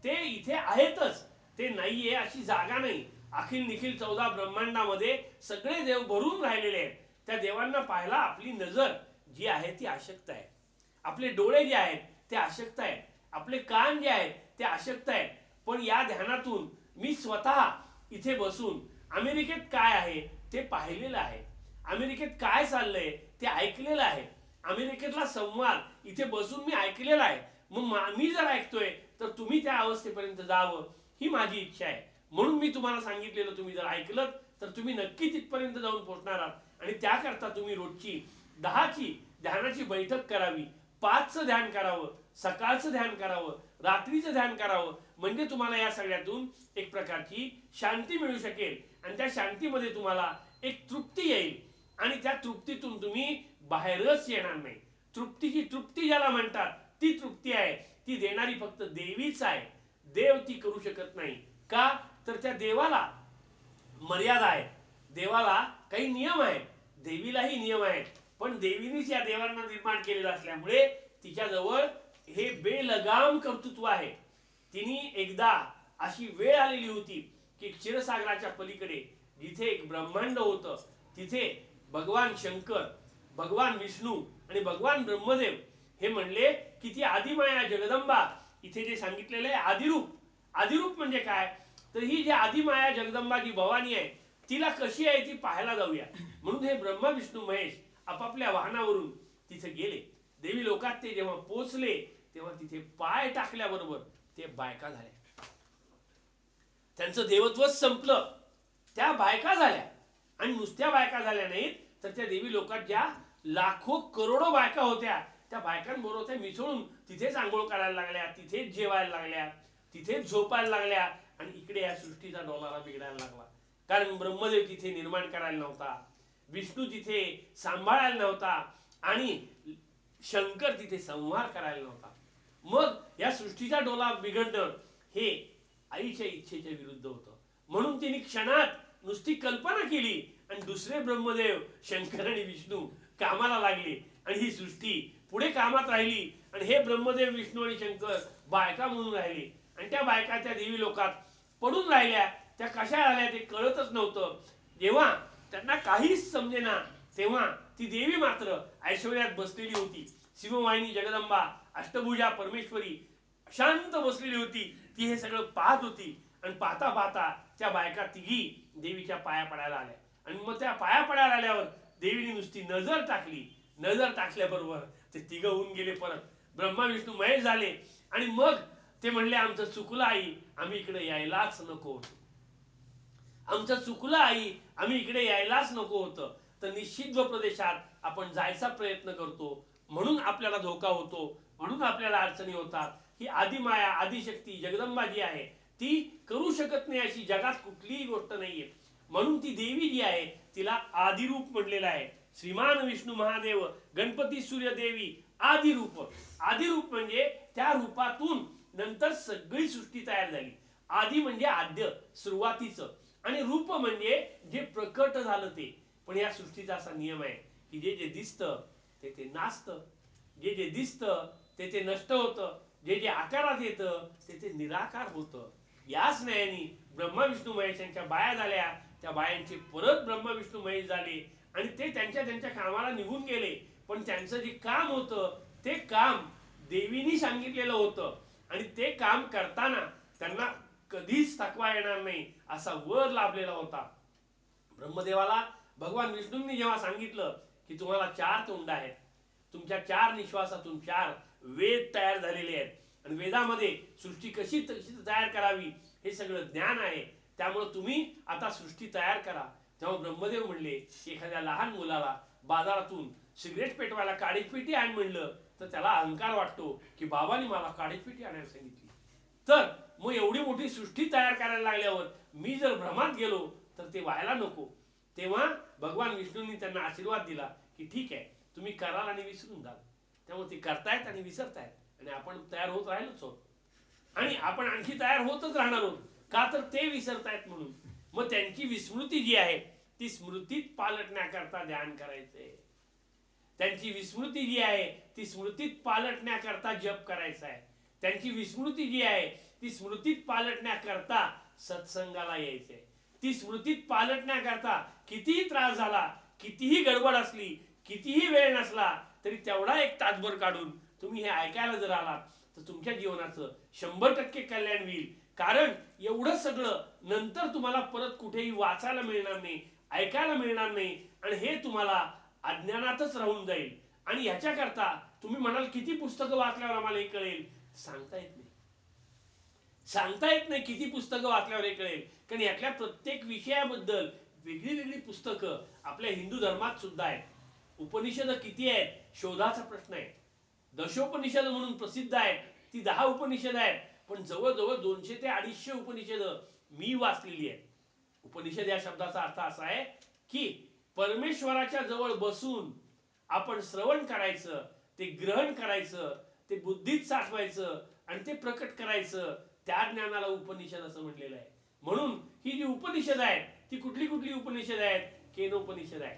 ते इथे आहेतच, ते नाहीये अशी जागा नाही. अखिल निखिल 14 ब्रह्मांडामध्ये सगळे देव भरून राहिलेले आहेत. त्या देवांना पाहायला आपली नजर जी आहे ती अशक्त आहे, आपले डोळे जे आहेत ते अशक्त आहेत, आपले कान जे आहेत ते अशक्त आहेत. पण या ध्यानातून मी स्वतः इथे बसून अमेरिकेत काय आहे ते पाहिलेलं आहे, अमेरिकेत काय चाललंय ते ऐकलेलं आहे, अमेरिकेतला संवाद इथे बसून मी ऐकलेला आहे. मग मी जर ऐकतोय तर तुम्ही त्या अवस्थेपर्यंत जावं ही माझी इच्छा आहे. म्हणून मी तुम्हाला सांगितलेलं तुम्ही जर ऐकलं तर तुम्ही नक्की तिथपर्यंत जाऊन पोहोचणार आहात. आणि त्याकरता तुम्ही रोजची 10ची ध्यानाची बैठक करावी, 5चं ध्यान करावं, सकाळचं ध्यान करावं, रात्रीचं ध्यान करावं. म्हणजे तुम्हाला या सगळ्यातून एक प्रकारची शांती मिळू शकेल आणि त्या शांतीमध्ये तुम्हाला एक तृप्ती येईल आणि त्या तृप्तीतून तुम्ही बाहेरच येणार नाही. तृप्तीची तृप्ती ज्याला म्हणतात ती तृप्ती आहे, ती देणारी फक्त देवीच आहे. देव ती करू शकत नाही. का तर त्या देवाला मर्यादा आहे, देवाला काही नियम आहेत, देवीलाही नियम आहेत. पण देवीनीच या देवांना निर्माण केलेलं असल्यामुळे तिच्याजवळ हे बेलगाम कर्तृत्व आहे. तिने एकदा अशी वेळ आलेली होती की क्षीरसागराच्या पलीकडे जिथे एक ब्रह्मांड होतं तिथे भगवान शंकर, भगवान विष्णू आणि भगवान ब्रह्मदेव हे म्हणले की ती आदिमाया जगदंबा, इथे जे सांगितलेलं आहे आदिरूप. आदिरूप म्हणजे काय, तर ही जी आदिमाया जगदंबा जी भवानी आहे तिला कशी आहे ती पाहायला जाऊया. म्हणून हे ब्रह्मा विष्णू महेश आपापल्या वाहनावरून तिथे गेले. देवी लोकात ते जेव्हा पोचले तेव्हा तिथे पाय टाकल्याबरोबर ते बायका झाल्या. त्यांचं देवत्वच संपलं, त्या बायका झाल्या. आणि नुसत्या बायका झाल्या नाहीत तर त्या देवी लोकात ज्या लाखो करोडो बायका होत्या त्या बायकांबरोबर त्या मिसळून तिथेच आंघोळ करायला लागल्या, तिथेच जेवायला लागल्या, तिथेच झोपायला लागल्या. आणि इकडे या सृष्टीचा डोलारा बिघडायला लागला. कारण ब्रह्मदेव तिथे निर्माण करायला नव्हता, विष्णू तिथे सांभाळायला नव्हता आणि शंकर तिथे संहार करायला नव्हता. मग या सृष्टीचा डोला बिघडणं हे आईच्या इच्छेच्या विरुद्ध होतं. म्हणून तिने क्षणात नुसती कल्पना केली आणि दुसरे ब्रह्मदेव शंकर आणि विष्णू कामाला लागले आणि ही सृष्टी पुढे कामात राहिली. आणि हे ब्रह्मदेव विष्णू आणि शंकर बायका म्हणून राहिले आणि त्या बायका त्या देवी लोकात पडून राहिल्या. त्या कशा झाल्या ते कळतच नव्हतं. जेव्हा त्यांना काहीच समजेना तेव्हा ती देवी मात्र ऐश्वर्यात बसलेली होती. शिववाहिनी जगदंबा अष्टभुजा परमेश्वरी शांत बसलेली होती. ती हे सगळं पाहत होती आणि पाहता पाहता त्या बायका तिघी देवीच्या पाया पडायला आल्या. आणि मग त्या पाया पडायला आल्यावर देवीने नुसती नजर टाकली. नजर टाकल्याबरोबर ते तिघं होऊन गेले परत ब्रह्मा विष्णू महेश झाले. आणि मग ते म्हणले आमचं चुकलं आई, आम्ही इकडे यायलाच नको होतो. आमचं चुकलं आई, आम्ही इकडे यायलाच नको होतं. तर निषिद्ध प्रदेशात आपण जायचा प्रयत्न करतो म्हणून आपल्याला धोका होतो, म्हणून आपल्याला अडचणी होतात. ही आदिमाया आदिशक्ती जगदंबा जी आहे ती करू शकत नाही अशी जगात कुठलीही गोष्ट नाहीये. म्हणून ती देवी जी आहे तिला आदिरूप म्हणलेलं आहे. श्रीमान विष्णू महादेव गणपती सूर्य देवी आदिरूप. आदिरूप म्हणजे त्या रूपातून नंतर सगळी सृष्टी तयार झाली. आदी म्हणजे आद्य, सुरुवातीचं, आणि रूप म्हणजे जे प्रकट झालं ते. पण या सृष्टीचा असा नियम आहे की जे जे दिसतं ते ते नासतं, जे जे दिसतं ते ते नष्ट होतं, जे जे आकारात येतं ते ते निराकार होतं. याच न्यायाने ब्रह्मा विष्णू महेश यांच्या बाया झाल्या. त्या बायांचे परत ब्रह्मा विष्णू महेश झाले आणि ते त्यांच्या त्यांच्या कामाला निघून गेले. पण त्यांचं जे काम होतं ते काम देवीनी सांगितलेलं होतं आणि ते काम करताना त्यांना कधीच थकवा येणार नाही असा वर लाभलेला होता. ब्रह्मदेवाला भगवान विष्णूंनी जेव्हा सांगितलं की तुम्हाला 4 तोंड आहेत, तुमच्या 4 निश्वासातून 4 वेद तयार झालेले आहेत आणि वेदामध्ये सृष्टी कशी तयार करावी हे सगळं ज्ञान आहे, त्यामुळे तुम्ही आता सृष्टी तयार करा. तेव्हा ब्रह्मदेव म्हणले की एखाद्या लहान मुलाला बाजारातून सिगरेट पेटवायला काडीच पेटी आण म्हणलं तर त्याला अहंकार वाटतो की बाबांनी मला काडीच पेटी आणायला सांगितली. तर मग एवढी मोठी सृष्टी तयार करायला लागल्यावर मी जर भ्रमात गेलो तर ते व्हायला नको. तेव्हा भगवान विष्णूंनी त्यांना आशीर्वाद दिला की ठीक आहे तुम्ही कराल आणि विसरून जाल. त्यामुळे ते करतायत आणि विसरतायत आणि आपण तयार होत राहिलोच आहोत आणि आपण आणखी तयार होतच राहणार आहोत. का तर ते विसरतायत म्हणून. मग त्यांची विस्मृती जी आहे ती स्मृतीत पालटण्याकरता ध्यान करायचंय. त्यांची विस्मृती जी आहे ती स्मृतीत पालटण्याकरता जप करायचा आहे. त्यांची विस्मृती जी आहे ती स्मृतीत पालटण्याकरता सत्संगाला यायचंय. ती स्मृतीत पालटण्याकरता कितीही त्रास झाला, कितीही गडबड असली, कितीही वेळ नसला तरी तेवढा एक तासभर काढून तुम्ही हे ऐकायला जर आलात तर तुमच्या जीवनाचं 100% कल्याण होईल. कारण एवढं सगळं नंतर तुम्हाला परत कुठेही वाचायला मिळणार नाही, ऐकायला मिळणार नाही आणि हे तुम्हाला अज्ञानातच राहून जाईल. आणि ह्याच्याकरता तुम्ही म्हणाल किती पुस्तकं वाचल्यावर आम्हाला हे कळेल, सांगता येत नाही. सांगता येत नाही किती पुस्तकं वाचल्यावर हे कळेल. कारण यातल्या प्रत्येक विषयाबद्दल वेगळी वेगळी पुस्तकं आपल्या हिंदू धर्मात सुद्धा आहेत. उपनिषद किती आहेत शोधाचा प्रश्न आहे. दशोपनिषद म्हणून प्रसिद्ध आहेत, ती 10 उपनिषद आहेत, पण जवळजवळ 200 ते 250 उपनिषद मी वाचलेली आहेत. उपनिषद या शब्दाचा अर्थ असा आहे की परमेश्वराच्या जवळ बसून आपण श्रवण करायचं, ते ग्रहण करायचं, ते बुद्धीत साठवायचं आणि ते प्रकट करायचं, त्या ज्ञानाला उपनिषद असं म्हणलेलं आहे. म्हणून ही जी उपनिषद आहेत ती कुठली कुठली उपनिषद आहेत? केनोपनिषद आहे,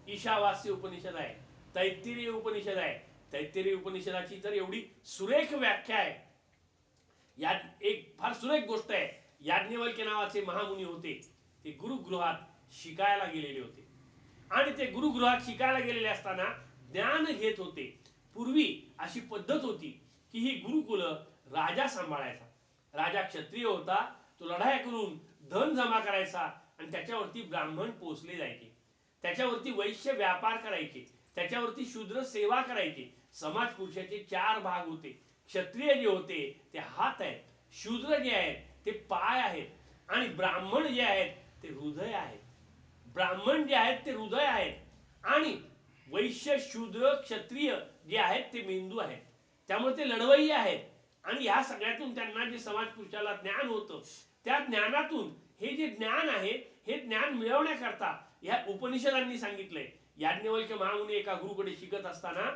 ईशावास्य उपनिषद आहे, तैत्तिरीय उपनिषद आहे. तैत्तिरीय उपनिषदाची तर एवढी सुरेख व्याख्या आहे. यात एक फार सुरेख गोष्ट आहे. याज्ञवल्क्य नावाचे महामुनी होते, ते गुरुगृहात शिकायला गेलेले होते आणि ते गुरुगृहात शिकायला गेलेले असताना ज्ञान घेत होते. पूर्वी अशी पद्धत होती की ही गुरुकुलं राजा सांभाळायचा. राजा क्षत्रिय होता, तो लढाया करून धन जमा करायचा आणि त्याच्यावरती ब्राह्मण पोचले जायचे, त्याच्यावरती वैश्य व्यापार करायचे, त्याच्यावरती शूद्र सेवा करायचे. समाज पुरुषाचे 4 भाग होते. क्षत्रिय जे होते ते हात आहेत, शूद्र जे आहेत ते पाय आहेत आणि ब्राह्मण जे आहेत ते हृदय आहेत. ब्राह्मण जे आहेत ते हृदय आहेत आणि वैश्य शूद्र क्षत्रिय जे आहेत ते मेंदू आहेत. त्यामुळे ते लढवय्ये आहेत आणि ह्या सगळ्यातून त्यांना जे समाज पुरुषाला ज्ञान होतं, त्या ज्ञानातून हे जे ज्ञान आहे हे ज्ञान मिळवण्याकरता ह्या उपनिषदांनी सांगितलंय. याज्ञवल्क्य महामुनी एका गुरुकडे शिकत असताना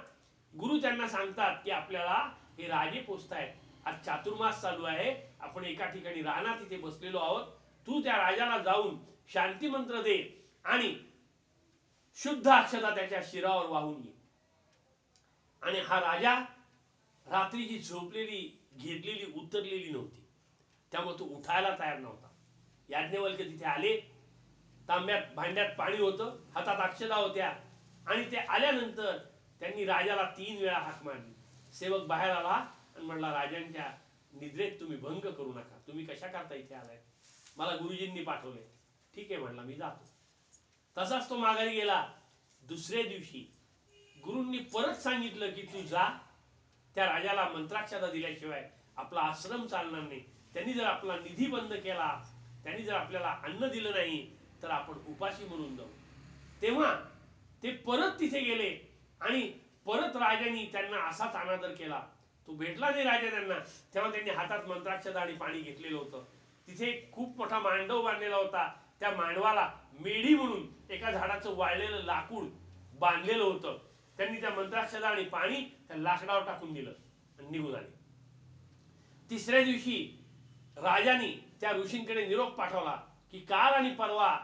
गुरु त्यांना सांगतात की आपल्याला हे राजे पोचतायत, आज चातुर्मास चालू आहे, आपण एका ठिकाणी रानात इथे बसलेलो आहोत, तू त्या राजाला जाऊन शांती मंत्र दे आणि शुद्ध अक्षता त्याच्या शिरावर वाहून ये. आणि हा राजा रात्रीची झोपलेली घेतलेली उतरलेली नव्हती, त्यामुळे तो उठायला तयार नव्हता. याज्ञवल्क्य तिथे आले, तांब्यात भांड्यात पाणी होतं, हातात अक्षता होत्या आणि ते आल्यानंतर त्यांनी राजाला 3 वेळा हाक मारली. सेवक बाहेर आला आणि म्हणला, राजांच्या निद्रेत तुम्ही भंग करू नका, तुम्ही कशा करता इथे आलाय? मला गुरुजींनी पाठवले. ठीक आहे म्हणला, मी जातो. तसाच तो माघारी गेला. दुसऱ्या दिवशी गुरूंनी परत सांगितलं की तू जा, त्या राजाला मंत्राक्षता दिल्याशिवाय आपला आश्रम चालणार नाही. त्यांनी जर आपला निधी बंद केला, त्यांनी जर आपल्याला अन्न दिलं नाही तर आपण उपाशी मरून जाऊ. तेव्हा ते परत तिथे गेले आणि परत राजांनी त्यांना असाच अनादर केला. तो भेटला नाही राजा त्यांना. तेव्हा त्यांनी हातात मंत्राक्षता आणि पाणी घेतलेलं होतं. तिथे खूप मोठा मांडव बांधलेला होता. त्या मांडवाला मेढी म्हणून एका झाडाचं वाळलेलं लाकूड बांधलेलं होतं. त्यांनी त्या मंत्राक्षता आणि पाणी त्या लाकडावर टाकून दिलं आणि निघून आले. तिसऱ्या दिवशी राजाने त्या ऋषींकडे निरोप पाठवला की काल आणि परवा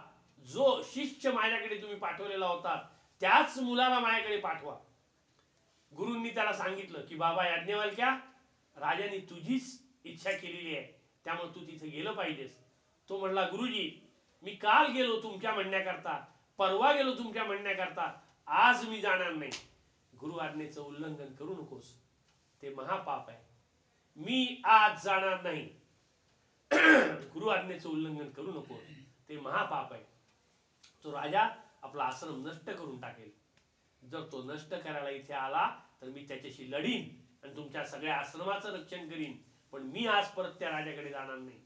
जो शिष्य माझ्याकडे तुम्ही पाठवलेला होता त्याच मुलाला माझ्याकडे पाठवा. गुरूंनी त्याला सांगितलं की बाबा याज्ञवल्क्या, राजाने तुझीच इच्छा केलेली आहे, त्यामुळे तू तिथे गेलं पाहिजेस. तो म्हणला, गुरुजी मी काल गेलो तुमच्या म्हणण्याकरता, परवा गेलो तुमच्या म्हणण्याकरता, आज मी जाणार नाही. गुरु आज्ञेचं उल्लंघन करू नकोस, ते महापाप आहे. मी आज जाणार नाही. गुरु आज्ञेचं उल्लंघन करू नको, ते महापाप आहे. तो राजा आपला आश्रम नष्ट करून टाकेल. जर तो नष्ट करायला इथे आला तर मी त्याच्याशी लढीन आणि तुमच्या सगळ्या आश्रमाचं रक्षण करीन, पण मी आज परत त्या राजाकडे जाणार नाही.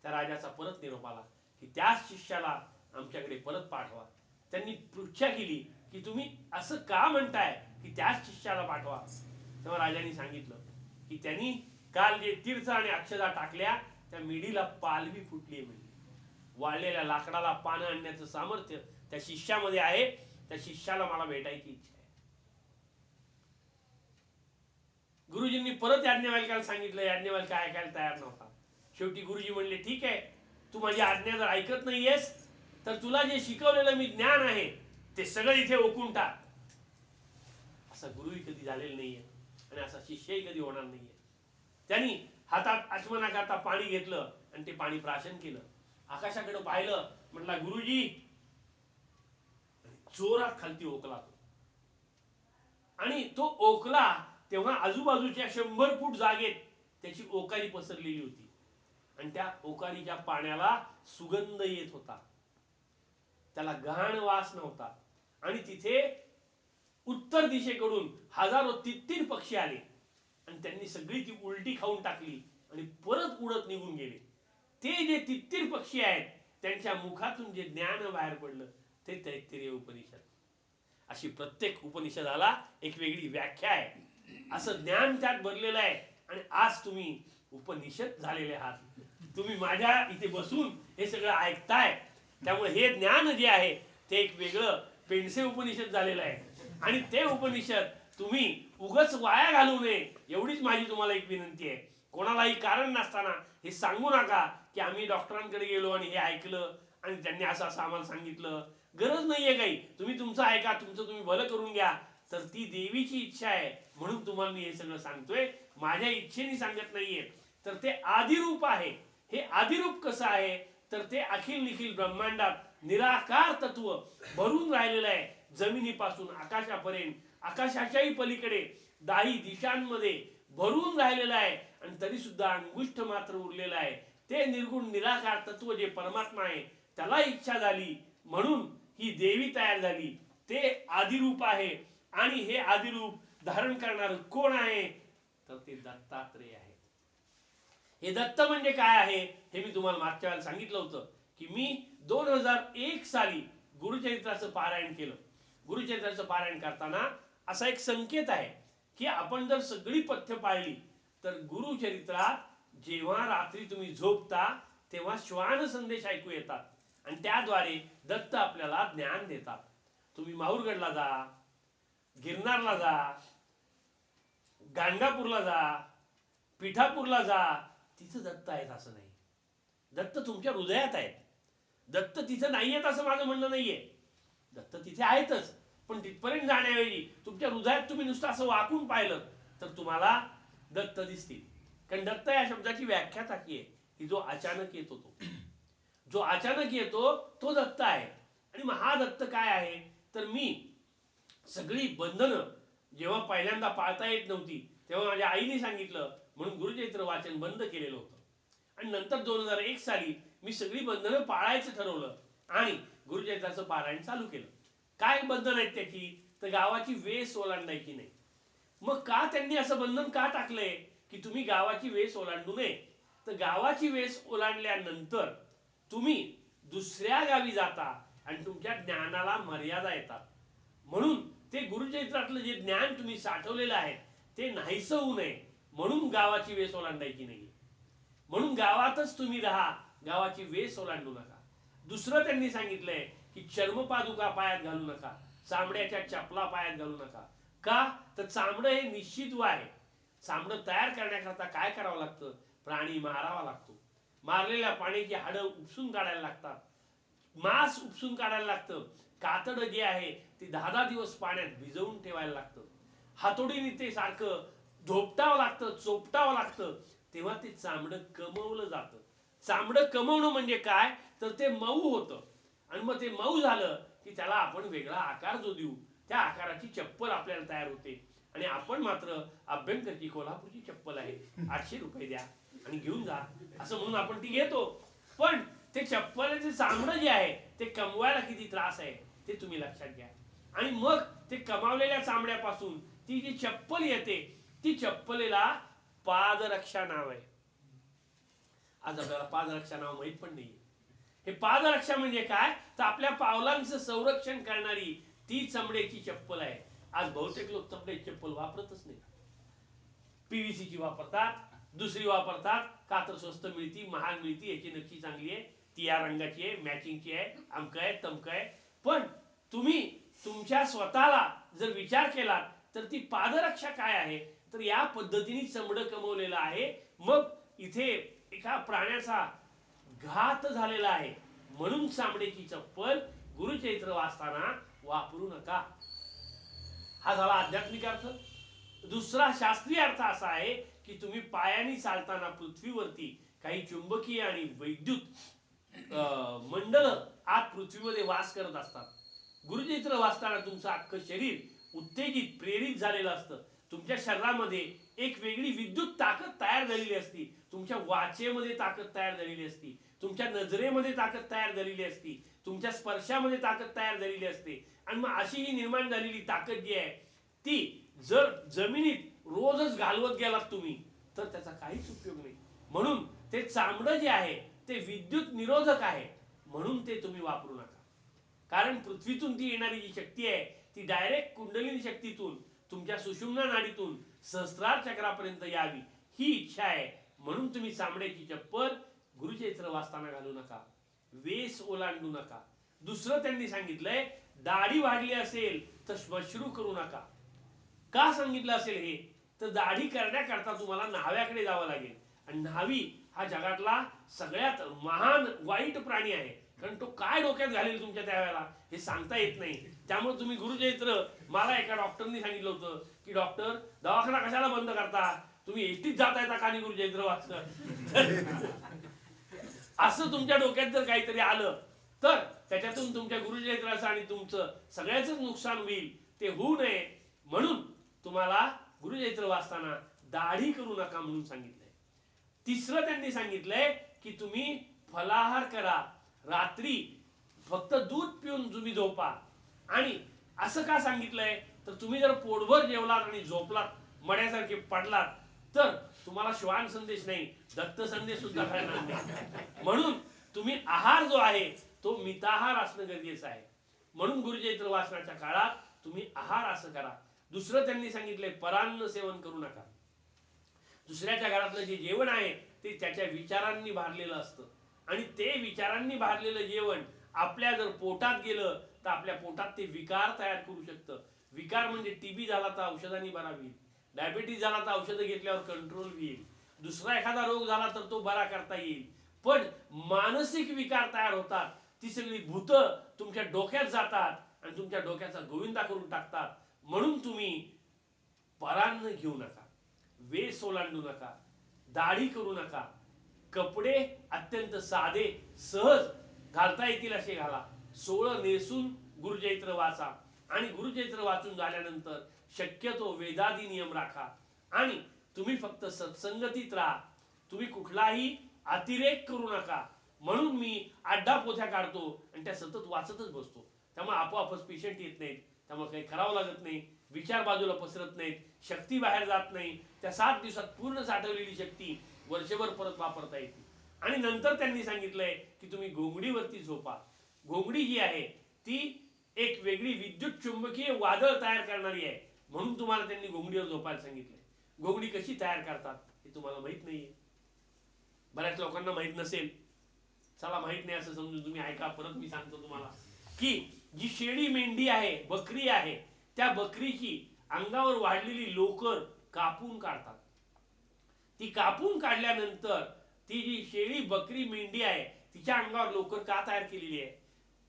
त्या राजाचा परत निरोप आला की त्याच शिष्याला आमच्याकडे परत पाठवा. त्यांनी पृच्छा केली की तुम्ही असं का म्हणताय की त्याच शिष्याला पाठवा. तेव्हा राजांनी सांगितलं की त्यांनी काल जे तीर्थ आणि अक्षता टाकल्या त्या मेढीला पालवी फुटली आहे. म्हणजे वाळलेल्या लाकडाला पानं आणण्याचं सामर्थ्य त्या शिष्यामध्ये आहे. त्या शिष्याला मला भेटायची इच्छा आहे. गुरुजींनी परत याज्ञवल्क्याला सांगितलं. याज्ञवल्क्य ऐकायला तयार नव्हता. शेवटी गुरुजी म्हणले, ठीक आहे, तू माझी आज्ञा जर ऐकत नाहीयेस तर तुला जे शिकवलेलं मी ज्ञान आहे ते सगळं इथे ओकून टाक. असा गुरुही कधी झालेला नाहीये आणि असा शिष्यही कधी होणार नाहीये. त्यांनी हातात आचमनाकरता पाणी घेतलं आणि ते पाणी प्राशन केलं. आकाशाकडे पाहिलं, म्हटला गुरुजी, जोरात खालती ओकला तो. आणि तो ओकला तेव्हा आजूबाजूच्या 100 फूट जागेत त्याची ओकारी पसरलेली होती आणि त्या ओकारीच्या पाण्याला सुगंध येत होता, त्याला घाण वास नव्हता. आणि तिथे उत्तर दिशेकडून हजारो तित्तीर पक्षी आले आणि त्यांनी सगळी ती उलटी खाऊन टाकली आणि परत उडत निघून गेले. ते जे तित्तीर पक्षी आहेत त्यांच्या मुखातून जे ज्ञान बाहेर पडलं ते तैत्तिरीय उपनिषद. अशी प्रत्येक उपनिषदाला एक वेगळी व्याख्या आहे, असं ज्ञान त्यात भरलेलं आहे. आणि आज तुम्ही उपनिषद झालेले आहात, तुम्ही माझ्या इथे बसून हे सगळं ऐकताय. त्यामुळे हे ज्ञान जे आहे ते एक वेगळं पेंडसे उपनिषद झालेलं आहे. आणि ते उपनिषद तुम्ही उगच वाया घालवू नये एवढीच माझी तुम्हाला एक विनंती आहे. कोणालाही कारण नसताना हे सांगू नका की आम्ही डॉक्टरांकडे गेलो आणि हे ऐकलं आणि त्यांनी असं असं आम्हाला सांगितलं. गरज नाहीये काही, तुम्ही तुमचं ऐका, तुमचं तुम्ही भलं करून घ्या. तर ती देवीची इच्छा आहे म्हणून तुम्हाला मी हे सगळं सांगतोय, माझ्या इच्छेने सांगत नाहीये. तर ते आदिरूप आहे. हे आदिरूप कसं आहे तर ते अखिल निखिल ब्रह्मांडात निराकार तत्व भरून राहिलेलं आहे. जमिनीपासून आकाशापर्यंत, आकाशाच्याही पलीकडे दाही दिशांमध्ये भरून राहिलेलं आहे. आणि तरी सुद्धा अंगुष्ठ मात्र उरलेलं आहे. ते निर्गुण निराकार तत्व जे परमात्मा आहे त्याला इच्छा झाली म्हणून ही देवी तयार झाली. ते आदिरूप आहे. आणि हे आदिरूप धारण करणार कोण आहे तर ते दत्तात्रेय आहे. हे दत्त म्हणजे काय आहे हे मी तुम्हाला मागच्या वेळेला सांगितलं होतं की मी 2001 साली गुरुचरित्राचं पारायण केलं. गुरुचरित्राचं पारायण करताना असा एक संकेत आहे की आपण जर सगळी पथ्य पाळली तर गुरुचरित्रात जेव्हा रात्री तुम्ही झोपता तेव्हा श्वान संदेश ऐकू येतात आणि त्याद्वारे दत्त आपल्याला ज्ञान देतात. तुम्ही माहूरगडला जा, गिरनारला जा, गाणगापूरला जा, पिठापूरला जा, तिथं दत्त आहेत असं नाही. दत्त तुमच्या हृदयात आहेत. दत्त तिथं नाही आहेत असं माझं म्हणणं नाहीये. दत्त तिथे आहेतच, पण तिथपर्यंत जाण्याऐवजी तुमच्या हृदयात तुम्ही नुसतं असं वाकून पाहिलं तर तुम्हाला दत्त दिसतील. कारण दत्त या शब्दाची व्याख्या अशी आहे की जो अचानक येतो, तो जो अचानक येतो तो दत्त आहे. आणि मग हा दत्त काय आहे तर मी सगळी बंधनं जेव्हा पहिल्यांदा पाळता येत नव्हती तेव्हा माझ्या आईने सांगितलं म्हणून गुरुचरित्र वाचन बंद केलेलं होतं. आणि नंतर 2001 साली मी सगळी बंधनं पाळायचं ठरवलं आणि गुरुचरित्राचं पारायण चालू केलं. काय बंधन आहेत त्याची तर गावाची वेस ओलांडायची नाही. मग का त्यांनी असं बंधन का टाकलंय की तुम्ही गावाची वेस ओलांडू नये. तर गावाची वेस ओलांडल्यानंतर तुम्ही दुसऱ्या गावी जाता आणि तुमच्या ज्ञानाला मर्यादा येतात. म्हणून ते गुरुचरित्रातलं जे ज्ञान तुम्ही साठवलेलं आहे ते नाहीसं होऊ नये म्हणून गावाची वेस ओलांडायची नाही. म्हणून गावातच तुम्ही राहा, गावाची वेस ओलांडू नका. दुसरं त्यांनी सांगितलंय की चर्मपादुका पायात घालू नका, चामड्याच्या चपला पायात घालू नका. का तर चामडं हे निश्चित आहे. चामडं तयार करण्याकरता काय करावं लागतं, प्राणी मारावा लागतो. मारलेल्या प्राण्याची हाडं उपसून काढायला लागतात, मांस उपसून काढायला लागतं. कातडं जे आहे ते 10-10 दिवस पाण्यात भिजवून ठेवायला लागतं. हातोडीने ते सारखं धोपटावं लागतं, चोपटावं लागतं. तेव्हा ते चामडं कमवलं जातं. चामडं कमवणं म्हणजे काय तर ते मऊ होतं आणि मग ते मऊ झालं की त्याला आपण वेगळा आकार जो देऊ त्या आकाराची चप्पल आपल्याला तयार होते. आणि आपण मात्र अभ्यंकरची कोल्हापूरची चप्पल आहे, 800 रुपये द्या आणि घेऊन जा असं म्हणून आपण ती घेतो. पण ते चप्पलचे चामडं जे आहे ते कमवायला किती त्रास आहे ते तुम्ही लक्षात घ्या. आणि मग ते कमावलेल्या चामड्यापासून ती जी चप्पल येते ती चप्पलेला पादरक्षा नाव आहे. आज आपल्याला पादरक्षा नाव माहीत पण नाहीये. हे पादरक्षा म्हणजे काय तर आपल्या पावलांचं संरक्षण करणारी ती चमड्याची चप्पल आहे. आज बहुतेक लोक चमड्याची चप्पल वापरतच नाही. पीव्हीसीची वापरतात, दुसरी वापरतात का तर स्वस्त मिळती, महाग मिळती, याची नक्षी चांगली आहे, ती या रंगाची आहे, मॅचिंगची आहे, अमकं आहे तमकं आहे. पण तुम्ही तुमच्या स्वतःला जर विचार केलात तर ती पादरक्षा काय आहे तर या पद्धतीने चमडं कमवलेलं आहे. मग इथे एका प्राण्याचा घात झालेला आहे म्हणून चामड्याची चप्पल गुरुचरित्र वाचताना वापरू नका. हा झाला आध्यात्मिक अर्थ. दुसरा शास्त्रीय अर्थ असा आहे की तुम्ही पायानी चालताना पृथ्वीवरती काही चुंबकीय आणि वैद्युत मंडल आत पृथ्वीमध्ये वास करत असतात. गुरुचरित्र वाचताना तुमचं अख्खं शरीर उत्तेजित प्रेरित झालेलं असतं. तुमच्या शरीरामध्ये एक वेगळी विद्युत ताकद तयार झालेली असती. तुमच्या वाचेमध्ये ताकद तयार झालेली असती, तुमच्या नजरेमध्ये ताकद तयार झालेली असती, तुमच्या स्पर्शामध्ये ताकद तयार झालेली असते. आणि मग अशी ही निर्माण झालेली ताकद जी आहे ती जर जमिनीत रोजच घालवत गेलात तुम्ही तर त्याचा काहीच उपयोग नाही. म्हणून ते चामडं जे आहे ते विद्युत निरोधक आहे, म्हणून ते तुम्ही वापरू नका. कारण पृथ्वीतून ती येणारी जी शक्ती आहे ती डायरेक्ट कुंडलिनी शक्तीतून तुमच्या सुषुम्ना नाडीतून सहस्त्रार चक्रापर्यंत यावी ही इच्छा आहे. म्हणून तुम्ही चामड्याची चप्पल गुरुचैत्र वाचताना घालू नका, वेस ओलांडू नका. दुसरं त्यांनी सांगितलंय, दाढी वाढली असेल तर श्मश्रू करू नका. का सांगितलं असेल हे, तर दाढी करण्याकरता तुम्हाला न्हाव्याकडे जावं लागेल. आणि न्हावी हा जगातला सगळ्यात महान वाईट प्राणी आहे, कारण तो काय डोक्यात घालेल तुमच्या त्यावेळेला हे सांगता येत नाही. त्यामुळे तुम्ही गुरुचैत्र, मला एका डॉक्टरनी सांगितलं होतं की डॉक्टर दवाखाना कशाला बंद करता, तुम्ही एसटीत जाता येता का नाही गुरुचैत्र वाचत. असं तुमच्या डोक्यात जर काहीतरी आलं तर त्याच्यातून तुमच्या गुरुचैत्राचं आणि तुमचं सगळ्याच नुकसान होईल. ते होऊ नये म्हणून तुम्हाला गुरुचैत्र वाचताना दाढी करू नका म्हणून सांगितलंय. तिसरं त्यांनी सांगितलंय की तुम्ही फलाहार करा, रात्री फक्त दूध पिऊन तुम्ही झोपा. आणि असं का सांगितलंय, तर तुम्ही जर पोटभर जेवलात आणि झोपलात मड्यासारखे पडलात तर तुम्हाला श्वान संदेश नाही, दत्त संदेश सुद्धा कळणार नाही. म्हणून तुम्ही आहार जो आहे तो मिताहार असणं गरजेचं आहे. म्हणून गुरुचैत्र वाचनाच्या काळात तुम्ही आहार असं करा. दुसरं त्यांनी सांगितलंय, परान्न सेवन करू नका. दुसऱ्याच्या घरातलं जे जेवण आहे ते त्याच्या विचारांनी भारलेलं असतं, आणि ते विचारांनी भारलेलं जेवण आपल्या जर पोटात गेलं तर आपल्या पोटात ते विकार तयार करू शकतं. विकार म्हणजे टीबी झाला तर औषधांनी बरा होईल, डायबिटीज झाला तर औषधं घेतल्यावर कंट्रोल होईल, दुसरा एखादा रोग झाला तर तो बरा करता येईल. पण मानसिक विकार तयार होतात, ती सगळी भूतं तुमच्या डोक्यात जातात आणि तुमच्या डोक्याचा गोविंदा करून टाकतात. म्हणून तुम्ही परान्न घेऊ नका, वेस ओलांडू नका, दाढी करू नका, कपडे अत्यंत साधे सहज घालता येतील असे घाला, सोळं नेसून गुरुचैत्र वाचा. आणि गुरुचैत्र वाचून झाल्यानंतर शक्यतो वेदादी नियम राखा. आणि तुम्ही फक्त सत्संगतीत राहा, तुम्ही कुठलाही अतिरेक करू नका. म्हणून मी आड्डा पोथ्या काढतो आणि त्या सतत वाचतच बसतो, त्यामुळे आपोआपच पेशंट येत नाहीत, त्यामुळे काही करावं लागत नाही, विचार बाजूला पसरत नाहीत, शक्ती बाहेर जात नाही. त्या 7 दिवसात पूर्ण साठवलेली शक्ती वर्षभर परत वापरता येते. आणि नंतर त्यांनी सांगितलंय की तुम्ही घोंगडीवरती झोपा. घोंगडी जी आहे ती एक वेगळी विद्युत चुंबकीय वादळ तयार करणारी आहे, म्हणून तुम्हाला त्यांनी घोंगडीवर झोपायला सांगितलंय. घोंगडी कशी तयार करतात हे तुम्हाला माहित नाहीये, बऱ्याच लोकांना माहित नसेल. चला, माहित नाही असं समजून तुम्ही ऐका, परत मी सांगतो तुम्हाला की जी शेळी मेंढी आहे, बकरी आहे, त्या बकरीची अंगावर वाढलेली लोकर कापून काढतात. ती कापून काढल्यानंतर ती जी शेळी बकरी मेंढी आहे तिच्या अंगावर लोकर का तयार केलेली आहे,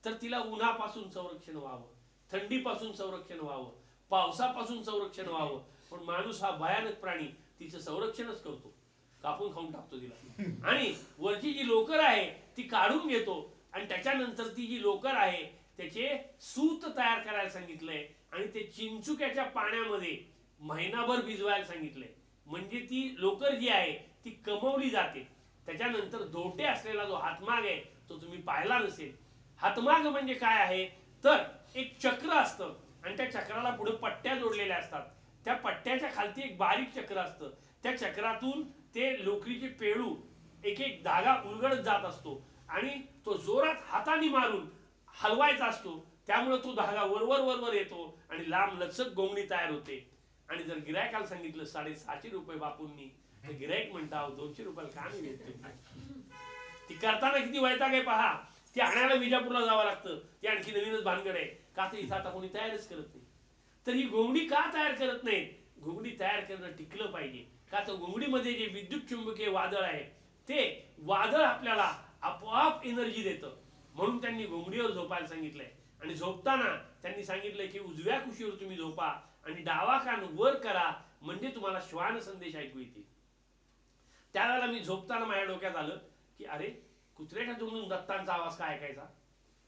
तर तिला उन्हापासून संरक्षण व्हावं, थंडीपासून संरक्षण व्हावं, पावसापासून संरक्षण व्हावं. पण माणूस हा भयानक प्राणी तिचं संरक्षणच करतो, कापून खाऊन टाकतो तिला. आणि वरची जी लोकर आहे ती काढून घेतो, आणि त्याच्यानंतर ती जी लोकर आहे त्याचे सूत तयार करायला सांगितलंय, आणि ते चिंचुक्याच्या पाण्यामध्ये महिनाभर भिजवायला सांगितलंय. म्हणजे ती लोकर जी आहे ती कमवली जाते. त्याच्यानंतर दोटे असलेला जो हातमाग आहे तो तुम्ही पाहिला नसेल. हातमाग म्हणजे काय आहे, तर एक चक्र असतं आणि त्या चक्राला पुढे पट्ट्या जोडलेल्या असतात. त्या पट्ट्याच्या खालती एक बारीक चक्र असतं, त्या चक्रातून ते लोकरीचे पेळू एक एक धागा उलगडत जात असतो, आणि तो जोरात हाताने मारून हलवायचा असतो. त्यामुळे तो धागा वरवर वरवर येतो आणि लांब लचक गोंगडी तयार होते. आणि जर गिरायकाला सांगितलं 650 रुपये बापूंनी, तर गिरायक म्हणता 200 रुपयाला का नाही देत तुम्ही. ती करताना किती वैताग आहे पहा. ती आणायला विजापूरला जावं लागतं, ती आणखी नवीनच भानगड आहे, का तर इथं आता कोणी तयारच करत नाही. तर ही घोंगडी का तयार करत नाहीत, घोंगडी तयार करणं टिकलं पाहिजे, का तर घोंगडीमध्ये जे विद्युत चुंबकीय वादळ आहे ते वादळ आपल्याला आपोआप एनर्जी देतं. म्हणून त्यांनी घोंगडीवर झोपायला सांगितलंय. आणि झोपताना त्यांनी सांगितलंय की उजव्या कुशीवर तुम्ही झोपा आणि डावा कान वर करा, म्हणजे तुम्हाला श्वान संदेश ऐकू येतील. त्यावेळेला मी झोपताना माझ्या डोक्यात आलं की अरे, कुत्र्याच्या तोंडून दत्तांचा आवाज का ऐकायचा,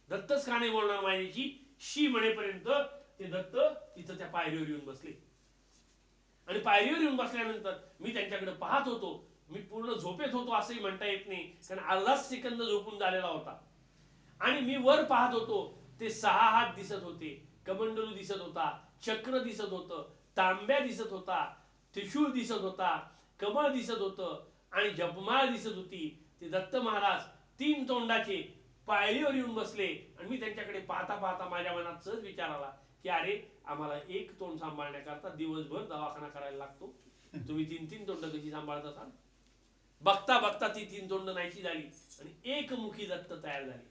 दत्तच का नाही बोलणार माझ्याशी. शी म्हणेपर्यंत ते दत्त तिथं त्या पायरीवर येऊन बसले. आणि पायरीवर येऊन बसल्यानंतर मी त्यांच्याकडे पाहत होतो. मी पूर्ण झोपेत होतो असंही म्हणता येत नाही, कारण अर्धाच सेकंद झोपून झालेला होता. आणि मी वर पाहत होतो, ते 6 हात दिसत होते, कमंडलू दिसत होता, चक्र दिसत होतं, तांब्या दिसत होता, त्रिशूळ दिसत होता, कमळ दिसत होतं, आणि जपमाळ दिसत होती. ते दत्त महाराज 3 तोंडाचे पायरीवर येऊन बसले आणि मी त्यांच्याकडे पाहता पाहता माझ्या मनात सहज विचार आला की अरे आम्हाला एक तोंड सांभाळण्याकरता दिवसभर दवाखाना करायला लागतो, तुम्ही 3-3 तोंड कशी सांभाळत असाल. बघता बघता ती 3 तोंड नाहीशी झाली आणि एकमुखी दत्त तयार झाले.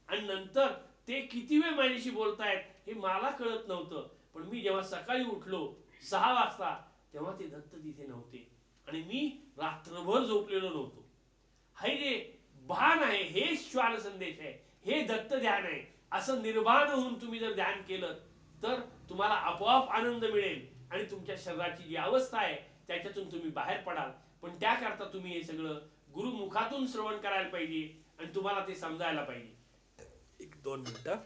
आणि नंतर ते किती वेळ माझ्याशी बोलतायत हे मला कळत नव्हतं, पण मी जेव्हा सकाळी उठलो 6 वाजता तेव्हा ते दत्त तिथे नव्हते आणि मी रात्रभर झोपलेलो नव्हतो. हे जे भान आहे हे श्वान संदेश आहे, हे दत्त ध्यान आहे. असं निर्भान होऊन तुम्ही जर ध्यान केलं तर तुम्हाला आपोआप आनंद मिळेल आणि तुमच्या शरीराची जी अवस्था आहे त्याच्यातून तुम्ही बाहेर पडाल. पण त्याकरता तुम्ही हे सगळं गुरुमुखातून श्रवण करायला पाहिजे आणि तुम्हाला ते समजायला पाहिजे. 1-2 मिनिटं.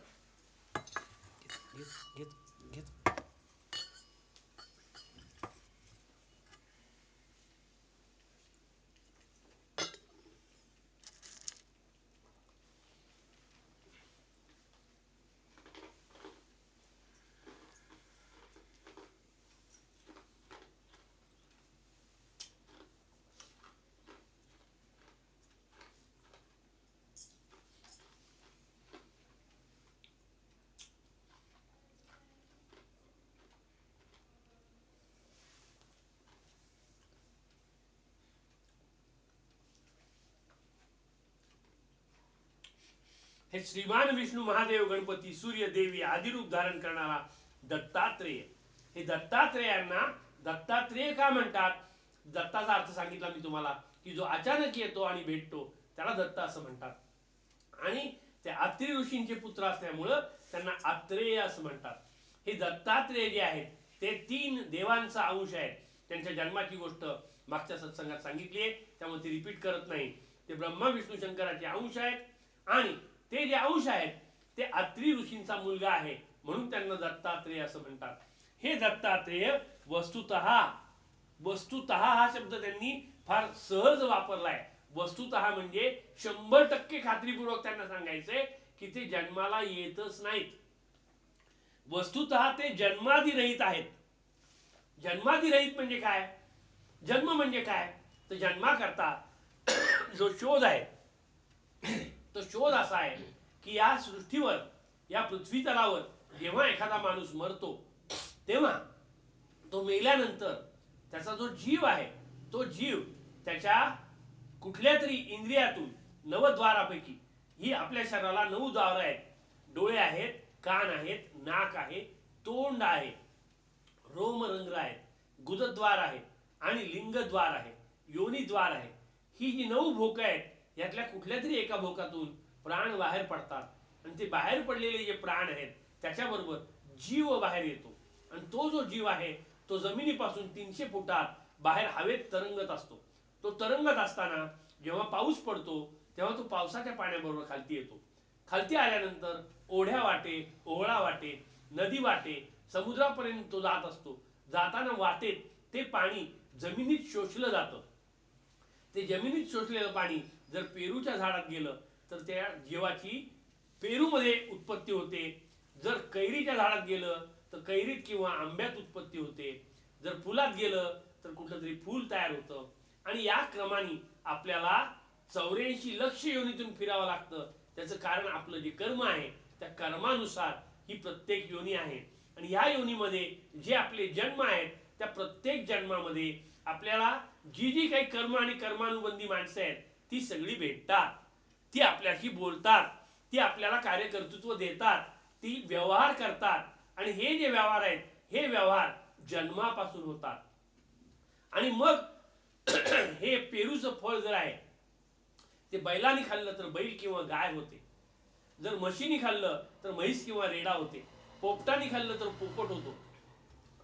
हे श्रीमान विष्णू महादेव गणपती सूर्य देवी आदिरूप धारण करणारा दत्तात्रेय. हे दत्तात्रेयांना दत्तात्रेय का म्हणतात. दत्ताचा अर्थ सांगितला मी तुम्हाला की जो अचानक येतो आणि भेटतो त्याला दत्त असं म्हणतात. आणि ते अत्रि ऋषींचे पुत्र असल्यामुळं त्यांना आत्रेय असं म्हणतात. हे दत्तात्रेय जे आहेत ते 3 देवांचा अंश आहेत. त्यांच्या जन्माची गोष्ट मागच्या सत्संगात सांगितली आहे, त्यामुळे ते रिपीट करत नाही. ते ब्रह्मा विष्णू शंकराचे अंश आहेत आणि ते जे अंश आहेत ते अत्रि ऋषींचा मुलगा आहे म्हणून त्यांना दत्तात्रेय असं म्हणतात. हे दत्तात्रेय वस्तुतः हा शब्द त्यांनी फार सहज वापरलाय. वस्तुतः म्हणजे 100% खात्रीपूर्वक त्यांना सांगायचंय की ते जन्माला येतच नाहीत. वस्तुतः ते जन्मादिरहित आहेत. जन्मादिरहित म्हणजे काय. जन्म म्हणजे काय तर जन्माकरता जो शोध आहे तो शोध असा आहे की या सृष्टीवर या पृथ्वी तलावर जेव्हा एखादा माणूस मरतो तेव्हा तो मेल्यानंतर त्याचा जो जीव आहे तो जीव त्याच्या कुठल्या तरी इंद्रियातून 9 द्वारापैकी, ही आपल्या शरीराला 9 द्वार आहेत. डोळे आहेत, कान आहेत, नाक आहे, तोंड आहे, रोमरंध्र आहेत, गुदद्वार आहे आणि लिंगद्वार आहे, योनिद्वार आहे. ही जी 9 भोक आहेत यातल्या कुठल्या तरी एका भोकातून प्राण बाहेर पडतात आणि ते बाहेर पडलेले जे प्राण आहेत त्याच्याबरोबर जीव बाहेर येतो आणि तो जो जीव आहे तो जमिनीपासून 300 फुटात बाहेर हवेत तरंगत असतो. तो तरंगत असताना जेव्हा पाऊस पडतो तेव्हा तो पावसाच्या पाण्याबरोबर खालती येतो. खालती आल्यानंतर ओढ्या वाटे, ओहळा वाटे, नदी वाटे, समुद्रापर्यंत तो जात असतो. जाताना वाटेत ते पाणी जमिनीत शोषलं जातं. ते जमिनीत शोषलेलं पाणी जर पेरूच्या झाडात गेलं तर त्या जीवाची पेरूमध्ये उत्पत्ती होते. जर कैरीच्या झाडात गेलं तर कैरीत किंवा आंब्यात उत्पत्ती होते. जर फुलात गेलं तर कुठलं तरी फूल तयार होतं. आणि या क्रमाने आपल्याला 84 लक्ष योनीतून फिरावं लागतं. त्याचं कारण आपलं जे कर्म आहे त्या कर्मानुसार ही प्रत्येक योनी आहे. आणि ह्या योनीमध्ये जे आपले जन्म आहेत त्या प्रत्येक जन्मामध्ये आपल्याला जी जी काही कर्म आणि कर्मानुबंधी माणसं आहेत ती सगळी भेटतात. ती आपल्याशी बोलतात, ती आपल्याला कार्यकर्तृत्व देतात, ती व्यवहार करतात. आणि हे जे व्यवहार आहेत हे व्यवहार जन्मापासून होतात. आणि मग हे पेरूचं फळ जर आहे ते बैलांनी खाल्लं तर बैल किंवा गाय होते. जर म्हशीनी खाल्लं तर म्हैस किंवा रेडा होते. पोपटाने खाल्लं तर पोपट होतो.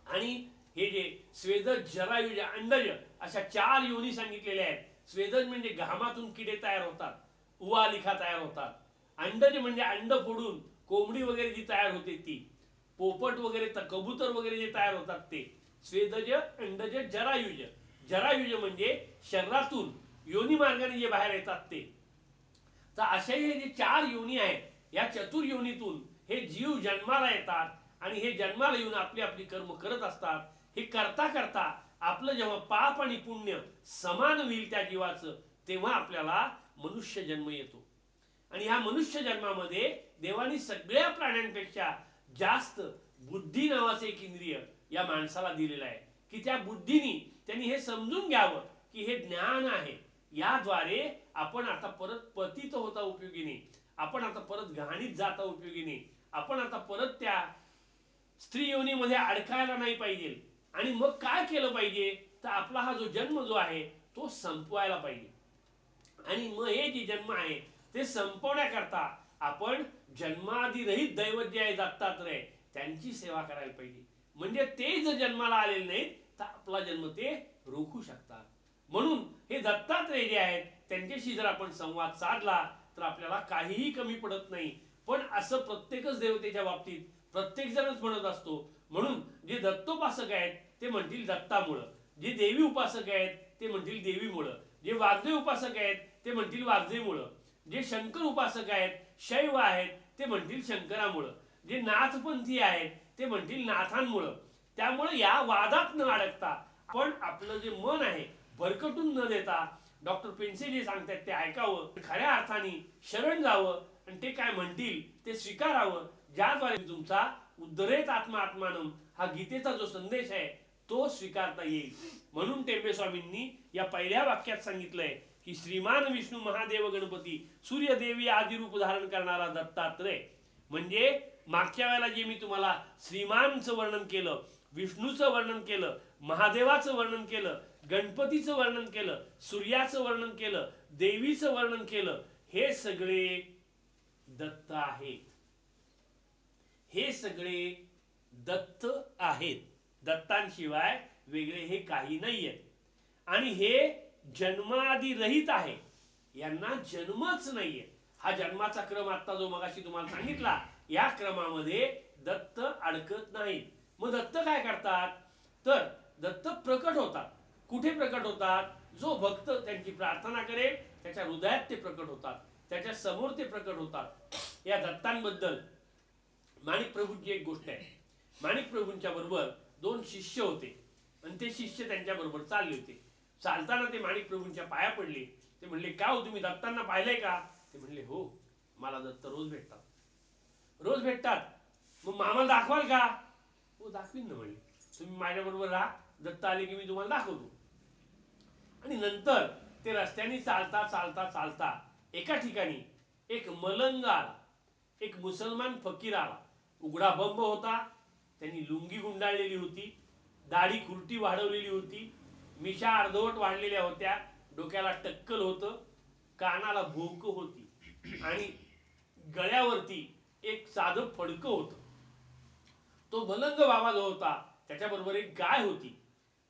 आणि हे जे स्वेदज, जरायुज, अंडज अशा 4 योनी सांगितलेल्या आहेत. स्वेदज म्हणजे घामातून किडे तयार होतात, उवालिखा तयार होतात. अंडज म्हणजे अंड फोडून कोंबडी वगैरे जी तयार होते ती. पोपट वगैरे कबूतर वगैरे जे तयार होतात ते. स्वेदज, अंडज, जरायुज. जरायुज म्हणजे शरीरातून योनी मार्गाने जे बाहेर येतात ते. तर अशा हे जे 4 योनी आहेत या चतुर योनीतून हे जीव जन्माला येतात आणि हे जन्माला येऊन आपली आपली कर्म करत असतात. हे करता करता आपलं जेव्हा पाप आणि पुण्य समान होईल त्या जीवाचं, तेव्हा आपल्याला मनुष्य जन्म येतो. आणि ह्या मनुष्य जन्मामध्ये देवाने सगळ्या प्राण्यांपेक्षा जास्त बुद्धी नावाचं एक इंद्रिय या माणसाला दिलेलं आहे, की त्या बुद्धीनी त्यांनी हे समजून घ्यावं की हे ज्ञान आहे, याद्वारे आपण आता परत पतित होता उपयोगी नाही, आपण आता परत घाणीत जाता उपयोगी नाही, आपण आता परत त्या स्त्री योनीमध्ये अडकायला नाही पाहिजे. आणि मग काय केलं पाहिजे, तर आपला हा जो जन्म जो आहे तो संपवायला पाहिजे. आणि मग हे जे जन्म आहे ते संपवण्याकरता आपण जन्मादिरहित दैवत जे आहे दत्तात्रय, त्यांची सेवा करायला पाहिजे. म्हणजे ते जर जन्माला आलेले नाहीत तर आपला जन्म ते रोखू शकतात. म्हणून हे दत्तात्रय जे आहेत त्यांच्याशी जर आपण संवाद साधला तर आपल्याला काहीही कमी पडत नाही. पण असं प्रत्येकच देवतेच्या बाबतीत प्रत्येक जणच म्हणत असतो. म्हणून जे दत्तोपासक आहेत ते म्हणतील दत्तामुळं, जे देवी उपासक आहेत ते म्हणतील देवीमुळं, जे वाग्देव उपासक आहेत ते म्हणतील वाग्देमुळं, जे शंकर उपासक आहेत शैव आहेत ते म्हणतील शंकरामुळं, जे नाथपंथी आहेत ते म्हणतील नाथांमुळं. त्यामुळे या वादात न अडकता आपण आपलं जे मन आहे भरकटून न देता डॉक्टर पेन्से जे सांगतात ते ऐकावं, खऱ्या अर्थाने शरण जावं आणि ते काय म्हणतील ते स्वीकारावं, ज्याद्वारे तुमचा उद्धरेत आत्मा आत्मानम हा गीतेचा जो संदेश आहे तो स्वीकारता येईल. म्हणून टेंबे स्वामींनी या पहिल्या वाक्यात सांगितलंय की श्रीमान विष्णू महादेव गणपती सूर्यदेवी आदी रूप धारण करणारा दत्तात्रय. म्हणजे मागच्या वेळेला जे मी तुम्हाला श्रीमानचं वर्णन केलं, विष्णूचं वर्णन केलं, महादेवाचं वर्णन केलं, गणपतीचं वर्णन केलं, सूर्याचं वर्णन केलं, देवीचं वर्णन केलं, हे सगळे दत्त आहेत. हे सगळे दत्त आहेत. दत्तांशिवाय वेगळे हे काही नाहीये. आणि हे जन्मादिरहित आहे, यांना जन्मच नाहीये. हा जन्माचा क्रम आता जो मगाशी तुम्हाला सांगितला या क्रमामध्ये दत्त अडकत नाहीत. मग दत्त काय करतात, तर दत्त प्रकट होतात. कुठे प्रकट होतात, जो भक्त त्यांची प्रार्थना करेल त्याच्या हृदयात ते प्रकट होतात, त्याच्या समोर ते प्रकट होतात. या दत्तांबद्दल माणिक प्रभूंची एक गोष्ट आहे. माणिक प्रभूंच्या बरोबर दोन शिष्य होते आणि ते शिष्य त्यांच्या बरोबर चालले होते. चालताना ते माणिक प्रभूंच्या पाया पडले. ते म्हणले, का हो तुम्ही दत्तांना पाहिलंय का? ते म्हणले, हो, मला दत्त रोज भेटतात. रोज भेटतात. मग आम्हाला दाखवाल का? हो, दाखवीन ना. म्हणले, तुम्ही माझ्याबरोबर राहा, दत्त आले की मी तुम्हाला दाखवतो. आणि नंतर ते रस्त्याने चालता चालता चालता एका ठिकाणी एक मलंग आला, एक मुसलमान फकीर आला. उघडा बंब होता, त्यांनी लुंगी गुंडाळलेली होती, दाढी खुरटी वाढवलेली होती, मिशा अर्धवट वाढलेल्या होत्या, डोक्याला टक्कल होतं, कानाला भोक होती आणि गळ्यावरती एक साधं फडकं होतं. तो मलंग बाबा जो होता त्याच्याबरोबर एक गाय होती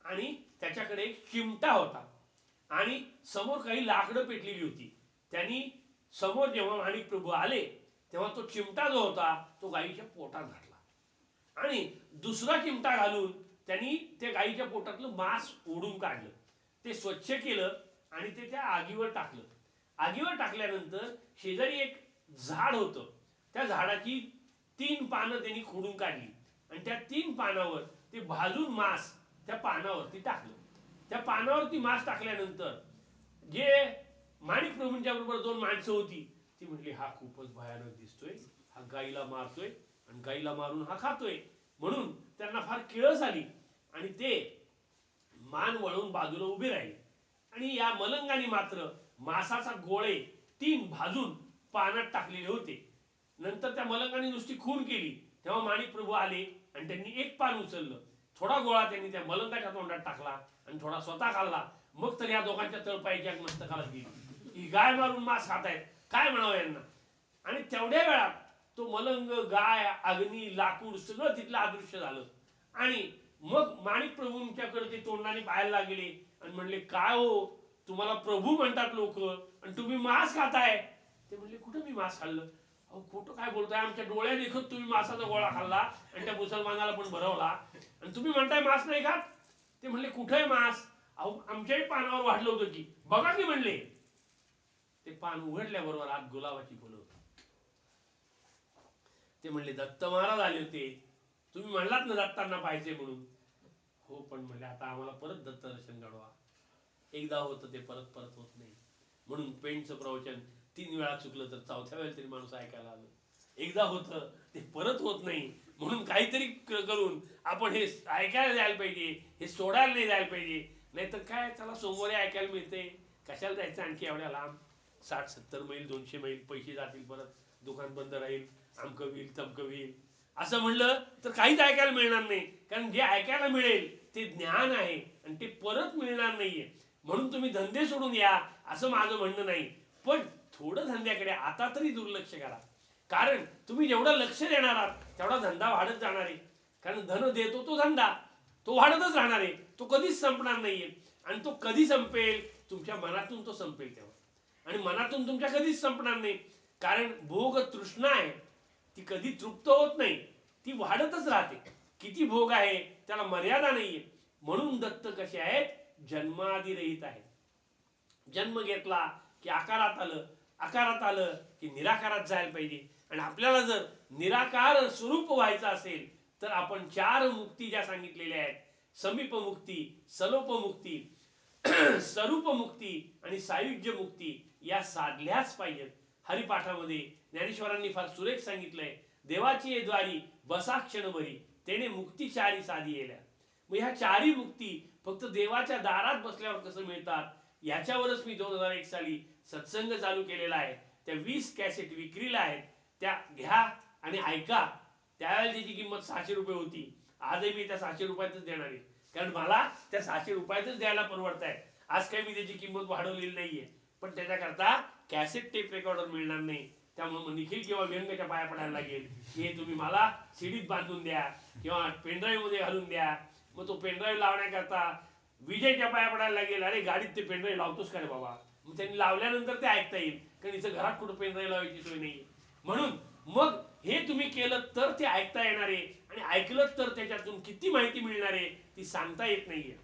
आणि त्याच्याकडे एक चिमटा होता आणि समोर काही लाकडं पेटलेली होती. त्यांनी समोर जेव्हा माणिक प्रभू आले तेव्हा तो चिमटा जो होता तो गायीच्या पोटात घातला आणि दुसरा चिमटा घालून त्यांनी त्या गायीच्या पोटातलं मांस ओढून काढलं, ते स्वच्छ केलं आणि ते त्या आगीवर टाकलं. आगीवर टाकल्यानंतर शेजारी एक झाड होतं, त्या झाडाची 3 पानं त्यांनी खोडून काढली आणि त्या 3 पानावर ते भाजून मांस त्या पानावरती टाकलं. त्या पानावरती मांस टाकल्यानंतर जे माणिक प्रभूंच्या बरोबर 2 माणसं होती ती म्हणली, हा खूपच भयानक दिसतोय, हा गाईला मारतोय आणि गाईला मारून हा खातोय. म्हणून त्यांना फार किळस आली आणि ते मान वळून बाजूला उभे राहिले. आणि या मलंगाने मात्र मांसाचा गोळे 3 भाजून पानात टाकलेले होते. नंतर त्या मलंगाने नुसती खून केली तेव्हा माणिक प्रभू आले आणि त्यांनी एक पान उचललं, थोडा गोळा त्यांनी त्या मलंगाच्या तोंडात टाकला आणि थोडा स्वतः खाल्ला. मग तर या दोघांच्या तळपायच्या मस्तकाला गेली, ही गाय मारून मांस खातायत, काय म्हणावं यांना. आणि तेवढ्या वेळात तो मलंग, गाय, अग्नी, लाकूड सगळं तिथलं अदृश्य झालं. आणि मग माणिक प्रभूंच्याकडे ते तोंडाने पाहायला लागले आणि म्हणले, काय हो, तुम्हाला प्रभू म्हणतात लोक आणि तुम्ही मांस खाताय. ते म्हणले, कुठं मी मांस खाल्लं? अहो, खोटं काय बोलताय, आमच्या डोळ्या देखत तुम्ही मांसाचा गोळा खाल्ला आणि त्या मुसलमानाला पण भरवला आणि तुम्ही म्हणताय मांस नाही खात. ते म्हणले, कुठं आहे मांस? अहो, आमच्याही पानावर वाढलं होतं की, बघा की. म्हणले, ते पान उघडल्याबरोबर आत गुलाबाची फुलं होती. ते म्हणले, दत्त महाराज आले होते, तुम्ही म्हणलात ना दत्तांना पाहायचे म्हणून. हो पण म्हणले आता आम्हाला परत दत्त दर्शन घडवा. एकदा होतं ते परत परत होत नाही. म्हणून पेंटचं प्रवचन 3 वेळा चुकलं तर 4थ्या वेळेला तरी माणूस ऐकायला आलं. एकदा होतं ते परत होत नाही, म्हणून काहीतरी करून आपण हे ऐकायला द्यायला पाहिजे, हे सोडायला नाही द्यायला पाहिजे. नाहीतर काय त्याला सोमवारी ऐकायला मिळते, कशाला जायचं आणखी एवढ्या लांब, 60-70 मैल 200 मैल, पैसे जातील, परत दुकान बंद राहील, अमकं होईल तमकं होईल. असं म्हणलं तर काहीच ऐकायला मिळणार नाही. कारण जे ऐकायला मिळेल ते ज्ञान आहे आणि ते परत मिळणार नाहीये. म्हणून तुम्ही धंदे सोडून या असं माझं म्हणणं नाही, पण थोडं धंद्याकडे आता तरी दुर्लक्ष करा. कारण तुम्ही जेवढं लक्ष देणार आहात तेवढा धंदा वाढत जाणार आहे. कारण धन देतो तो धंदा, तो वाढतच राहणार आहे, तो कधीच संपणार नाहीये. आणि तो कधी संपेल, तुमच्या मनातून तो संपेल तेव्हा. आणि मनातून तुमच्या कधीच संपणार नाही. कारण भोग तृष्णा आहे, ती कधी तृप्त होत नाही, ती वाढतच राहते. किती भोग आहे त्याला मर्यादा नाहीये. म्हणून दत्त कसे आहेत, जन्मादिरहित आहेत. जन्म घेतला की आकारात आलं, आकारात आलं की निराकारात जायला पाहिजे. आणि आपल्याला जर निराकार स्वरूप व्हायचं असेल तर आपण 4 मुक्ती ज्या सांगितलेल्या आहेत, समीप मुक्ती, सलोप मुक्ती, स्वरूप मुक्ती आणि सायुज्य मुक्ती, या साधल्याच पाहिजेत. हरिपाठामध्ये ज्ञानेश्वरांनी फार सुरेख सांगितलंय, देवाची द्वारी बसा क्षणभरी, तेने मुक्ती 4 साधी येल्या. मग ह्या 4 मुक्ती फक्त देवाच्या दारात बसल्यावर कसं मिळतात, याच्यावरच मी 2001 साली सत्संग चालू केलेला आहे. त्या 20 कॅसेट विक्रीला आहेत, त्या घ्या आणि ऐका. त्यावेळेला त्याची किंमत 600 रुपये होती, आजही मी त्या 600 रुपयातच देणार आहे. कारण मला त्या 600 रुपयातच द्यायला परवडत आहे. आज काही मी त्याची किंमत वाढवलेली नाहीये. पण त्याच्याकरता कॅसेट टेप रेकॉर्डर मिळणार नाही. त्यामुळे निखिल किंवा व्यंगच्या पाया पडायला लागेल की हे तुम्ही मला सीडीत बांधून द्या किंवा पेनड्राईव्ह मध्ये घालून द्या. मग तो पेनड्राईव्ह लावण्याकरता विजयच्या पाया पडायला लागेल, अरे गाडीत ते पेनड्राईव्ह लावतोस का रे बाबा. मग त्यांनी लावल्यानंतर ते ऐकता येईल, कारण इथं घरात कुठं पेनड्राईव्ह लावायची सोय नाही. म्हणून मग हे तुम्ही केलं तर ते ऐकता येणार आहे, आणि ऐकलं तर त्याच्यातून किती माहिती मिळणार आहे ती सांगता येत नाहीये.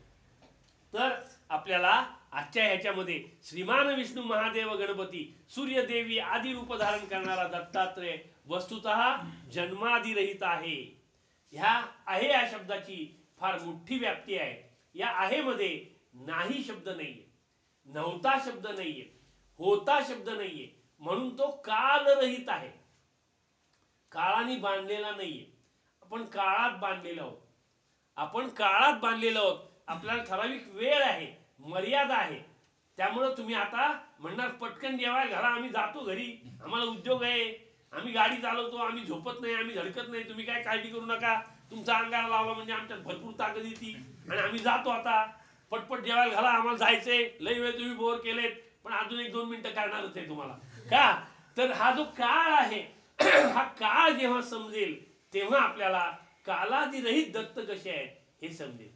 तर आपल्याला आजच्या ह्याच्यामध्ये श्रीमान विष्णू महादेव गणपती सूर्यदेवी आदी रूप धारण करणारा दत्तात्रय वस्तुतः जन्मादिरहित आहे. ह्या आहे या शब्दाची फार मोठी व्याप्ती आहे. या आहे मध्ये नाही शब्द नाहीये, नव्हता शब्द नाहीये, होता शब्द नाहीये. म्हणून तो कालरहित आहे, काळाने बांधलेला नाहीये. आपण काळात बांधलेलो आहोत, आपण काळात बांधलेलो आहोत. आपल्याला ठराविक वेळ आहे, मर्यादा आहे. त्यामुळं तुम्ही आता म्हणणार पटकन जेवायला घाला, आम्ही जातो घरी, आम्हाला उद्योग आहे, आम्ही गाडी चालवतो, आम्ही झोपत नाही, आम्ही धडकत नाही, तुम्ही काय काळजी करू नका. तुमचा अंगाला लावला म्हणजे आमच्यात भरपूर ताकद येते आणि आम्ही जातो आता. पटपट जेवायला घाला, आम्हाला जायचंय, लई वेळ तुम्ही बोर केलेत, पण अजून 1-2 मिनिटं करणारच आहे तुम्हाला. का तर हा जो काळ आहे, हा काळ जेव्हा समजेल तेव्हा आपल्याला कालादिरहित दत्त कसे आहेत हे समजेल.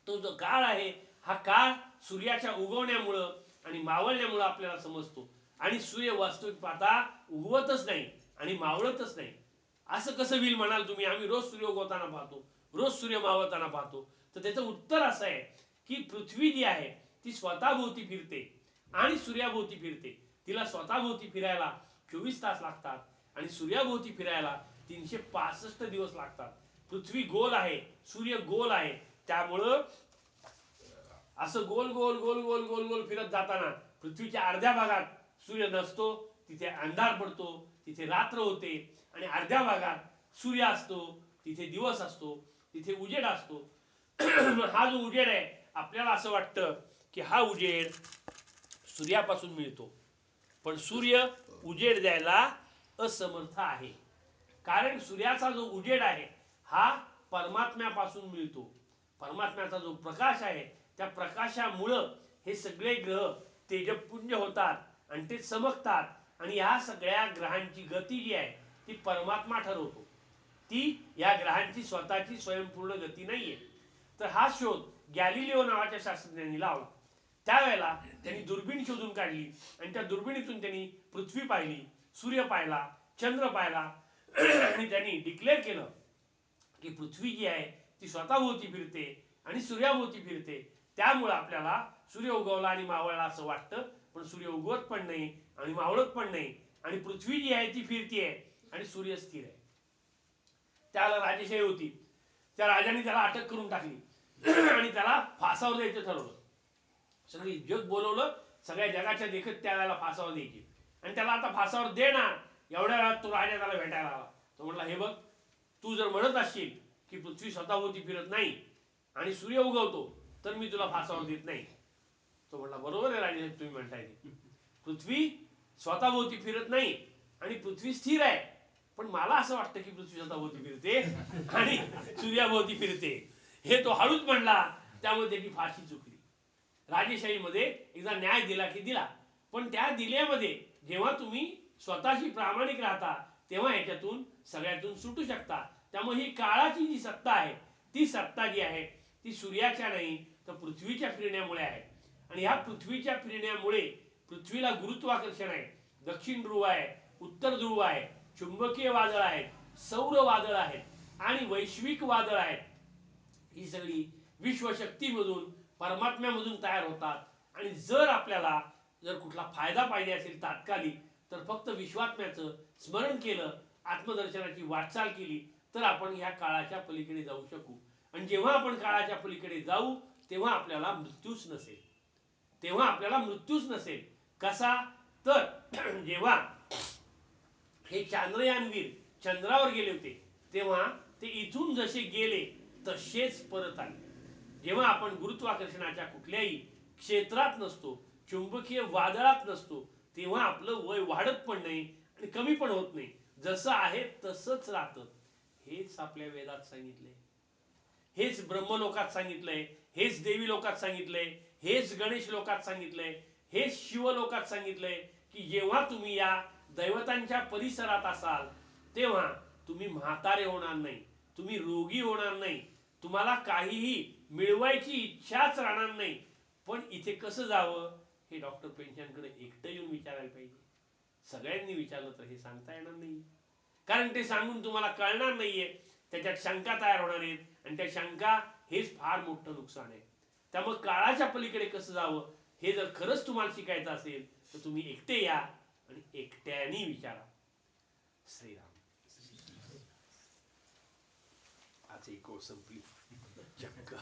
तो जो काळ आहे, हा काळ सूर्याच्या उगवण्यामुळं आणि मावळण्यामुळं आपल्याला समजतो. आणि सूर्य वास्तविक पाहता उगवतच नाही आणि मावळतच नाही. असं कसं होईल म्हणाल तुम्ही, आम्ही रोज सूर्य उगवताना पाहतो, रोज सूर्य मावळताना पाहतो. तर त्याचं उत्तर असं आहे की पृथ्वी जी आहे ती स्वतःभोवती फिरते आणि सूर्याभोवती फिरते. तिला स्वतःभोवती फिरायला 24 तास लागतात आणि सूर्याभोवती फिरायला 365 दिवस लागतात. पृथ्वी गोल आहे, सूर्य गोल आहे. त्यामुळं असं गोल गोल गोल गोल गोल गोल फिरत जाताना पृथ्वीच्या अर्ध्या भागात सूर्य नसतो, तिथे अंधार पडतो, तिथे रात्र होते. आणि अर्ध्या भागात सूर्य असतो, तिथे दिवस असतो, तिथे उजेड असतो. हा जो उजेड आहे, आपल्याला असं वाटतं की हा उजेड सूर्यापासून मिळतो, पण सूर्य उजेड द्यायला असमर्थ आहे. कारण सूर्याचा जो उजेड आहे हा परमात्म्यापासून मिळतो. परमात्म्याचा जो प्रकाश आहे त्या प्रकाशामुळं हे सगळे ग्रह तेजपुंज होतात आणि ते चमकतात. आणि या सगळ्या ग्रहांची गती जी आहे ती परमात्मा ठरवतो, ती या ग्रहांची स्वतःची स्वयंपूर्ण गती नाहीये. तर हा शोध गॅलिलिओ नावाच्या शास्त्रज्ञांनी लावला. त्यावेळेला त्यांनी दुर्बीण शोधून काढली आणि त्या दुर्बिणीतून त्यांनी पृथ्वी पाहिली, सूर्य पाहिला, चंद्र पाहिला आणि त्यांनी डिक्लेअर केलं की पृथ्वी जी आहे ती स्वतःभोवती फिरते आणि सूर्याभोवती फिरते. त्यामुळे आपल्याला सूर्य उगवला आणि मावळला असं वाटतं, पण सूर्य उगवत पण नाही आणि मावळत पण नाही. आणि पृथ्वी जी आहे ती फिरतीये आणि सूर्य स्थिर आहे. त्याला राजेशाही होती, त्या राजाने त्याला अटक करून टाकली. आणि त्याला फासावर द्यायचं ठरवलं. सगळी जग बोलवलं, सगळ्या जगाच्या देखत त्याला फासावर द्यायची. आणि त्याला आता फासावर दे ना, एवढ्या वेळात तो राजा त्याला भेटायला आला. तो म्हटला, हे बघ, तू जर म्हणत असशील की पृथ्वी स्वतःभोवती फिरत नाही आणि सूर्य उगवतो तर मी तुला फासावर देत नाही. तो म्हटला, बरोबर आहे राजेसाहेब, तुम्ही म्हणताय ते. पृथ्वी स्वतःभोवती फिरत नाही आणि पृथ्वी स्थिर आहे, पण मला असं वाटतं की पृथ्वी स्वतःभोवती फिरते आणि सूर्याभोवती फिरते. हे तो हळूच म्हणला, त्यामुळे त्याची फाशी चुकली. राजेशाहीमध्ये एकदा न्याय दिला की दिला, पण त्या दिल्यामध्ये जेव्हा तुम्ही स्वतःशी प्रामाणिक राहता तेव्हा याच्यातून सगळ्यातून सुटू शकता. त्यामुळे ही काळाची जी सत्ता आहे, ती सत्ता जी आहे ती सूर्याच्या नाही तर पृथ्वीच्या फिरण्यामुळे आहे. आणि ह्या पृथ्वीच्या फिरण्यामुळे पृथ्वीला गुरुत्वाकर्षण आहे, दक्षिण ध्रुव आहे, उत्तर ध्रुव आहे, चुंबकीय वादळ आहेत, सौर वादळ आहेत आणि वैश्विक वादळ आहेत. ही सगळी विश्वशक्तीमधून, परमात्म्यामधून तयार होतात. आणि जर आपल्याला जर कुठला फायदा पाहिजे असेल तात्कालिक, तर फक्त विश्वात्म्याचं स्मरण केलं, आत्मदर्शनाची वाटचाल केली, तर आपण ह्या काळाच्या पलीकडे जाऊ शकू. आणि जेव्हा आपण काळाच्या पलीकडे जाऊ तेव्हा आपल्याला मृत्यूच नसेल. तेव्हा आपल्याला मृत्यूच नसेल. कसा? तर जेव्हा हे चांद्रयानवीर चंद्रावर गेले होते तेव्हा ते इथून जसे गेले तसेच परत आले. जेव्हा आपण गुरुत्वाकर्षणाच्या कुठल्याही क्षेत्रात नसतो, चुंबकीय वादळात नसतो, तेव्हा आपलं वय वाढत पण नाही आणि कमी पण होत नाही, जसं आहे तसंच राहतं. हेच आपल्या वेदात सांगितलंय, हेच ब्रह्मलोकात सांगितलंय, हेच देवी लोकात सांगितलंय, हेच गणेश लोकात सांगितलंय, हेच शिवलोकात सांगितलंय की जेव्हा तुम्ही या दैवतांच्या परिसरात असाल तेव्हा तुम्ही म्हातारे होणार नाही, तुम्ही रोगी होणार नाही, तुम्हाला काहीही मिळवायची इच्छाच राहणार नाही. पण इथे कसं जावं हे डॉक्टर पेन्शनकडे एकटं येऊन विचारायला पाहिजे. सगळ्यांनी विचारलं तर हे सांगता येणार नाही, कारण ते सांगून तुम्हाला कळणार नाहीये. त्याच्यात शंका तयार होणार आहेत आणि त्या शंका हेच फार मोठं नुकसान आहे. त्यामुळे काळाच्या पलीकडे कसं जावं हे जर खरंच तुम्हाला शिकायचं असेल तर तुम्ही एकटे या आणि एकट्याने विचारा. श्रीराम. आज एक ओळ संपली. चक्क.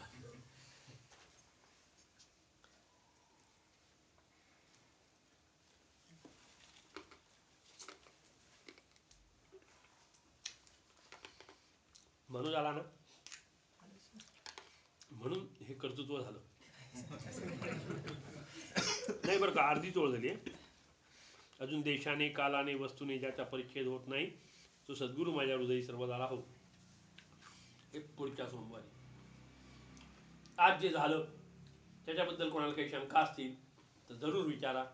म्हणून आला ना, म्हणून हे कर्तृत्व झालं. नाही बरं का, अर्धी ओळ झाली. अजून देशाने, कालाने, वस्तूने ज्याचा परिच्छेद होत नाही तो सद्गुरू माझ्या हृदयी सर्वदा राहो. हे पुढच्या सोमवारी. आज जे झालं त्याच्याबद्दल कोणाला काही शंका असतील तर जरूर विचारा.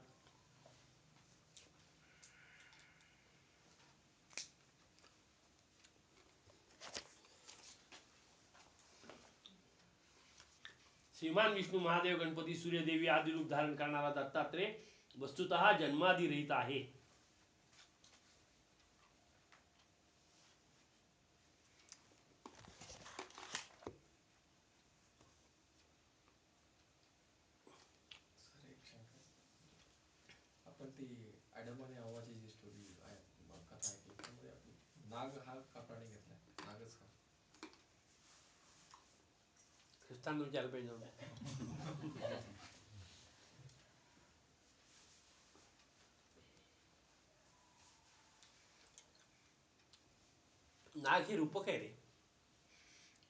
श्रीमान विष्णू महादेव गणपती सूर्यदेवी आदी रूप धारण करणारा दत्तात्रेय वस्तुतः जन्मादिरहित आहे. आपण ती ॲडम आणि हवाची जी स्टोरी कथा ऐकली, त्यामध्ये आपण नाग हा का प्राणी घेतला? नागच का? ख्रिस्तांना विचार पाहिजे. नाग ही रूपक आहे रे.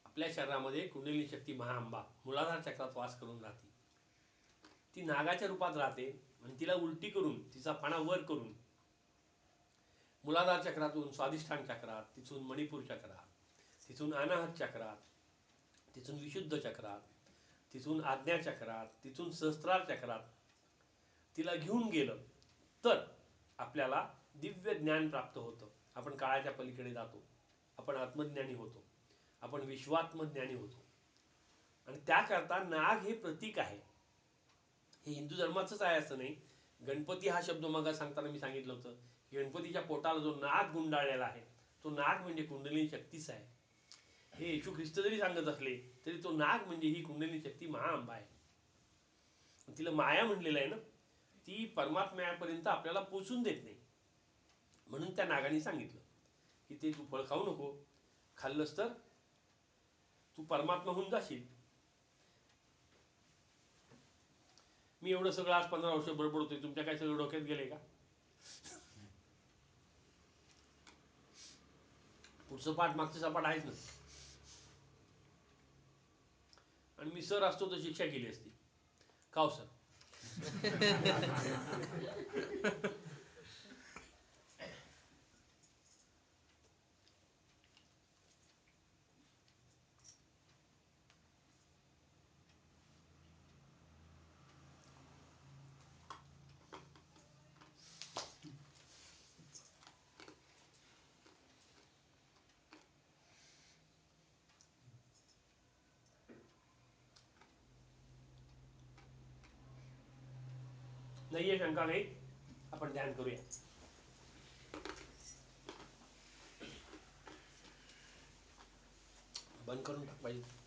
आपल्या शरीरामध्ये कुंडलिनी शक्ती महाअंबा मूलाधार चक्रात वास करून राहते. ती नागाच्या रूपात राहते आणि तिला उलटी करून तिचा फणा वर करून मूलाधार चक्रातून स्वाधिष्ठान चक्रात, तिथून मणिपूर चक्रात, तिथून अनाहत चक्रात, तिथून विशुद्ध चक्रात, तिथून आज्ञा चक्रात, तिथून सहस्त्रार चक्रात तिला घेऊन गेलं तर आपल्याला दिव्य ज्ञान प्राप्त होतं. आपण काळाच्या पलीकडे जातो, आपण आत्मज्ञानी होतो, आपण विश्वात्मज्ञानी होतो. आणि त्याकरता नाग हे प्रतीक आहे. हे हिंदू धर्माचंच आहे असं नाही. गणपती हा शब्द मग सांगताना मी सांगितलं होतं की गणपतीच्या पोटाला जो नाग गुंडाळलेला आहे तो नाग म्हणजे कुंडलिनी शक्तीच आहे. हे येशू ख्रिस्त जरी सांगत असले तरी तो नाग म्हणजे ही कुंडलिनी शक्ती महाअंबा आहे. तिला माया म्हणलेलं आहे ना, ती परमात्म्यापर्यंत आपल्याला पोचून देत नाही. म्हणून त्या नागाने सांगितलं की ते तू फळ खाऊ नको, खाल्लंस तर तू परमात्मा होऊन जाशील. मी एवढं सगळं आज 15 वर्ष बडबडतोय, तुमच्या काय सगळं डोक्यात गेलंय का? पुढचं पाठ मागचं सपाट आहेच ना. आणि मी सर असतो तर शिक्षा केली असती. का हो सर? नाहीये शंका काही, आपण ध्यान करूया. बंद करून टाक पाहिजे.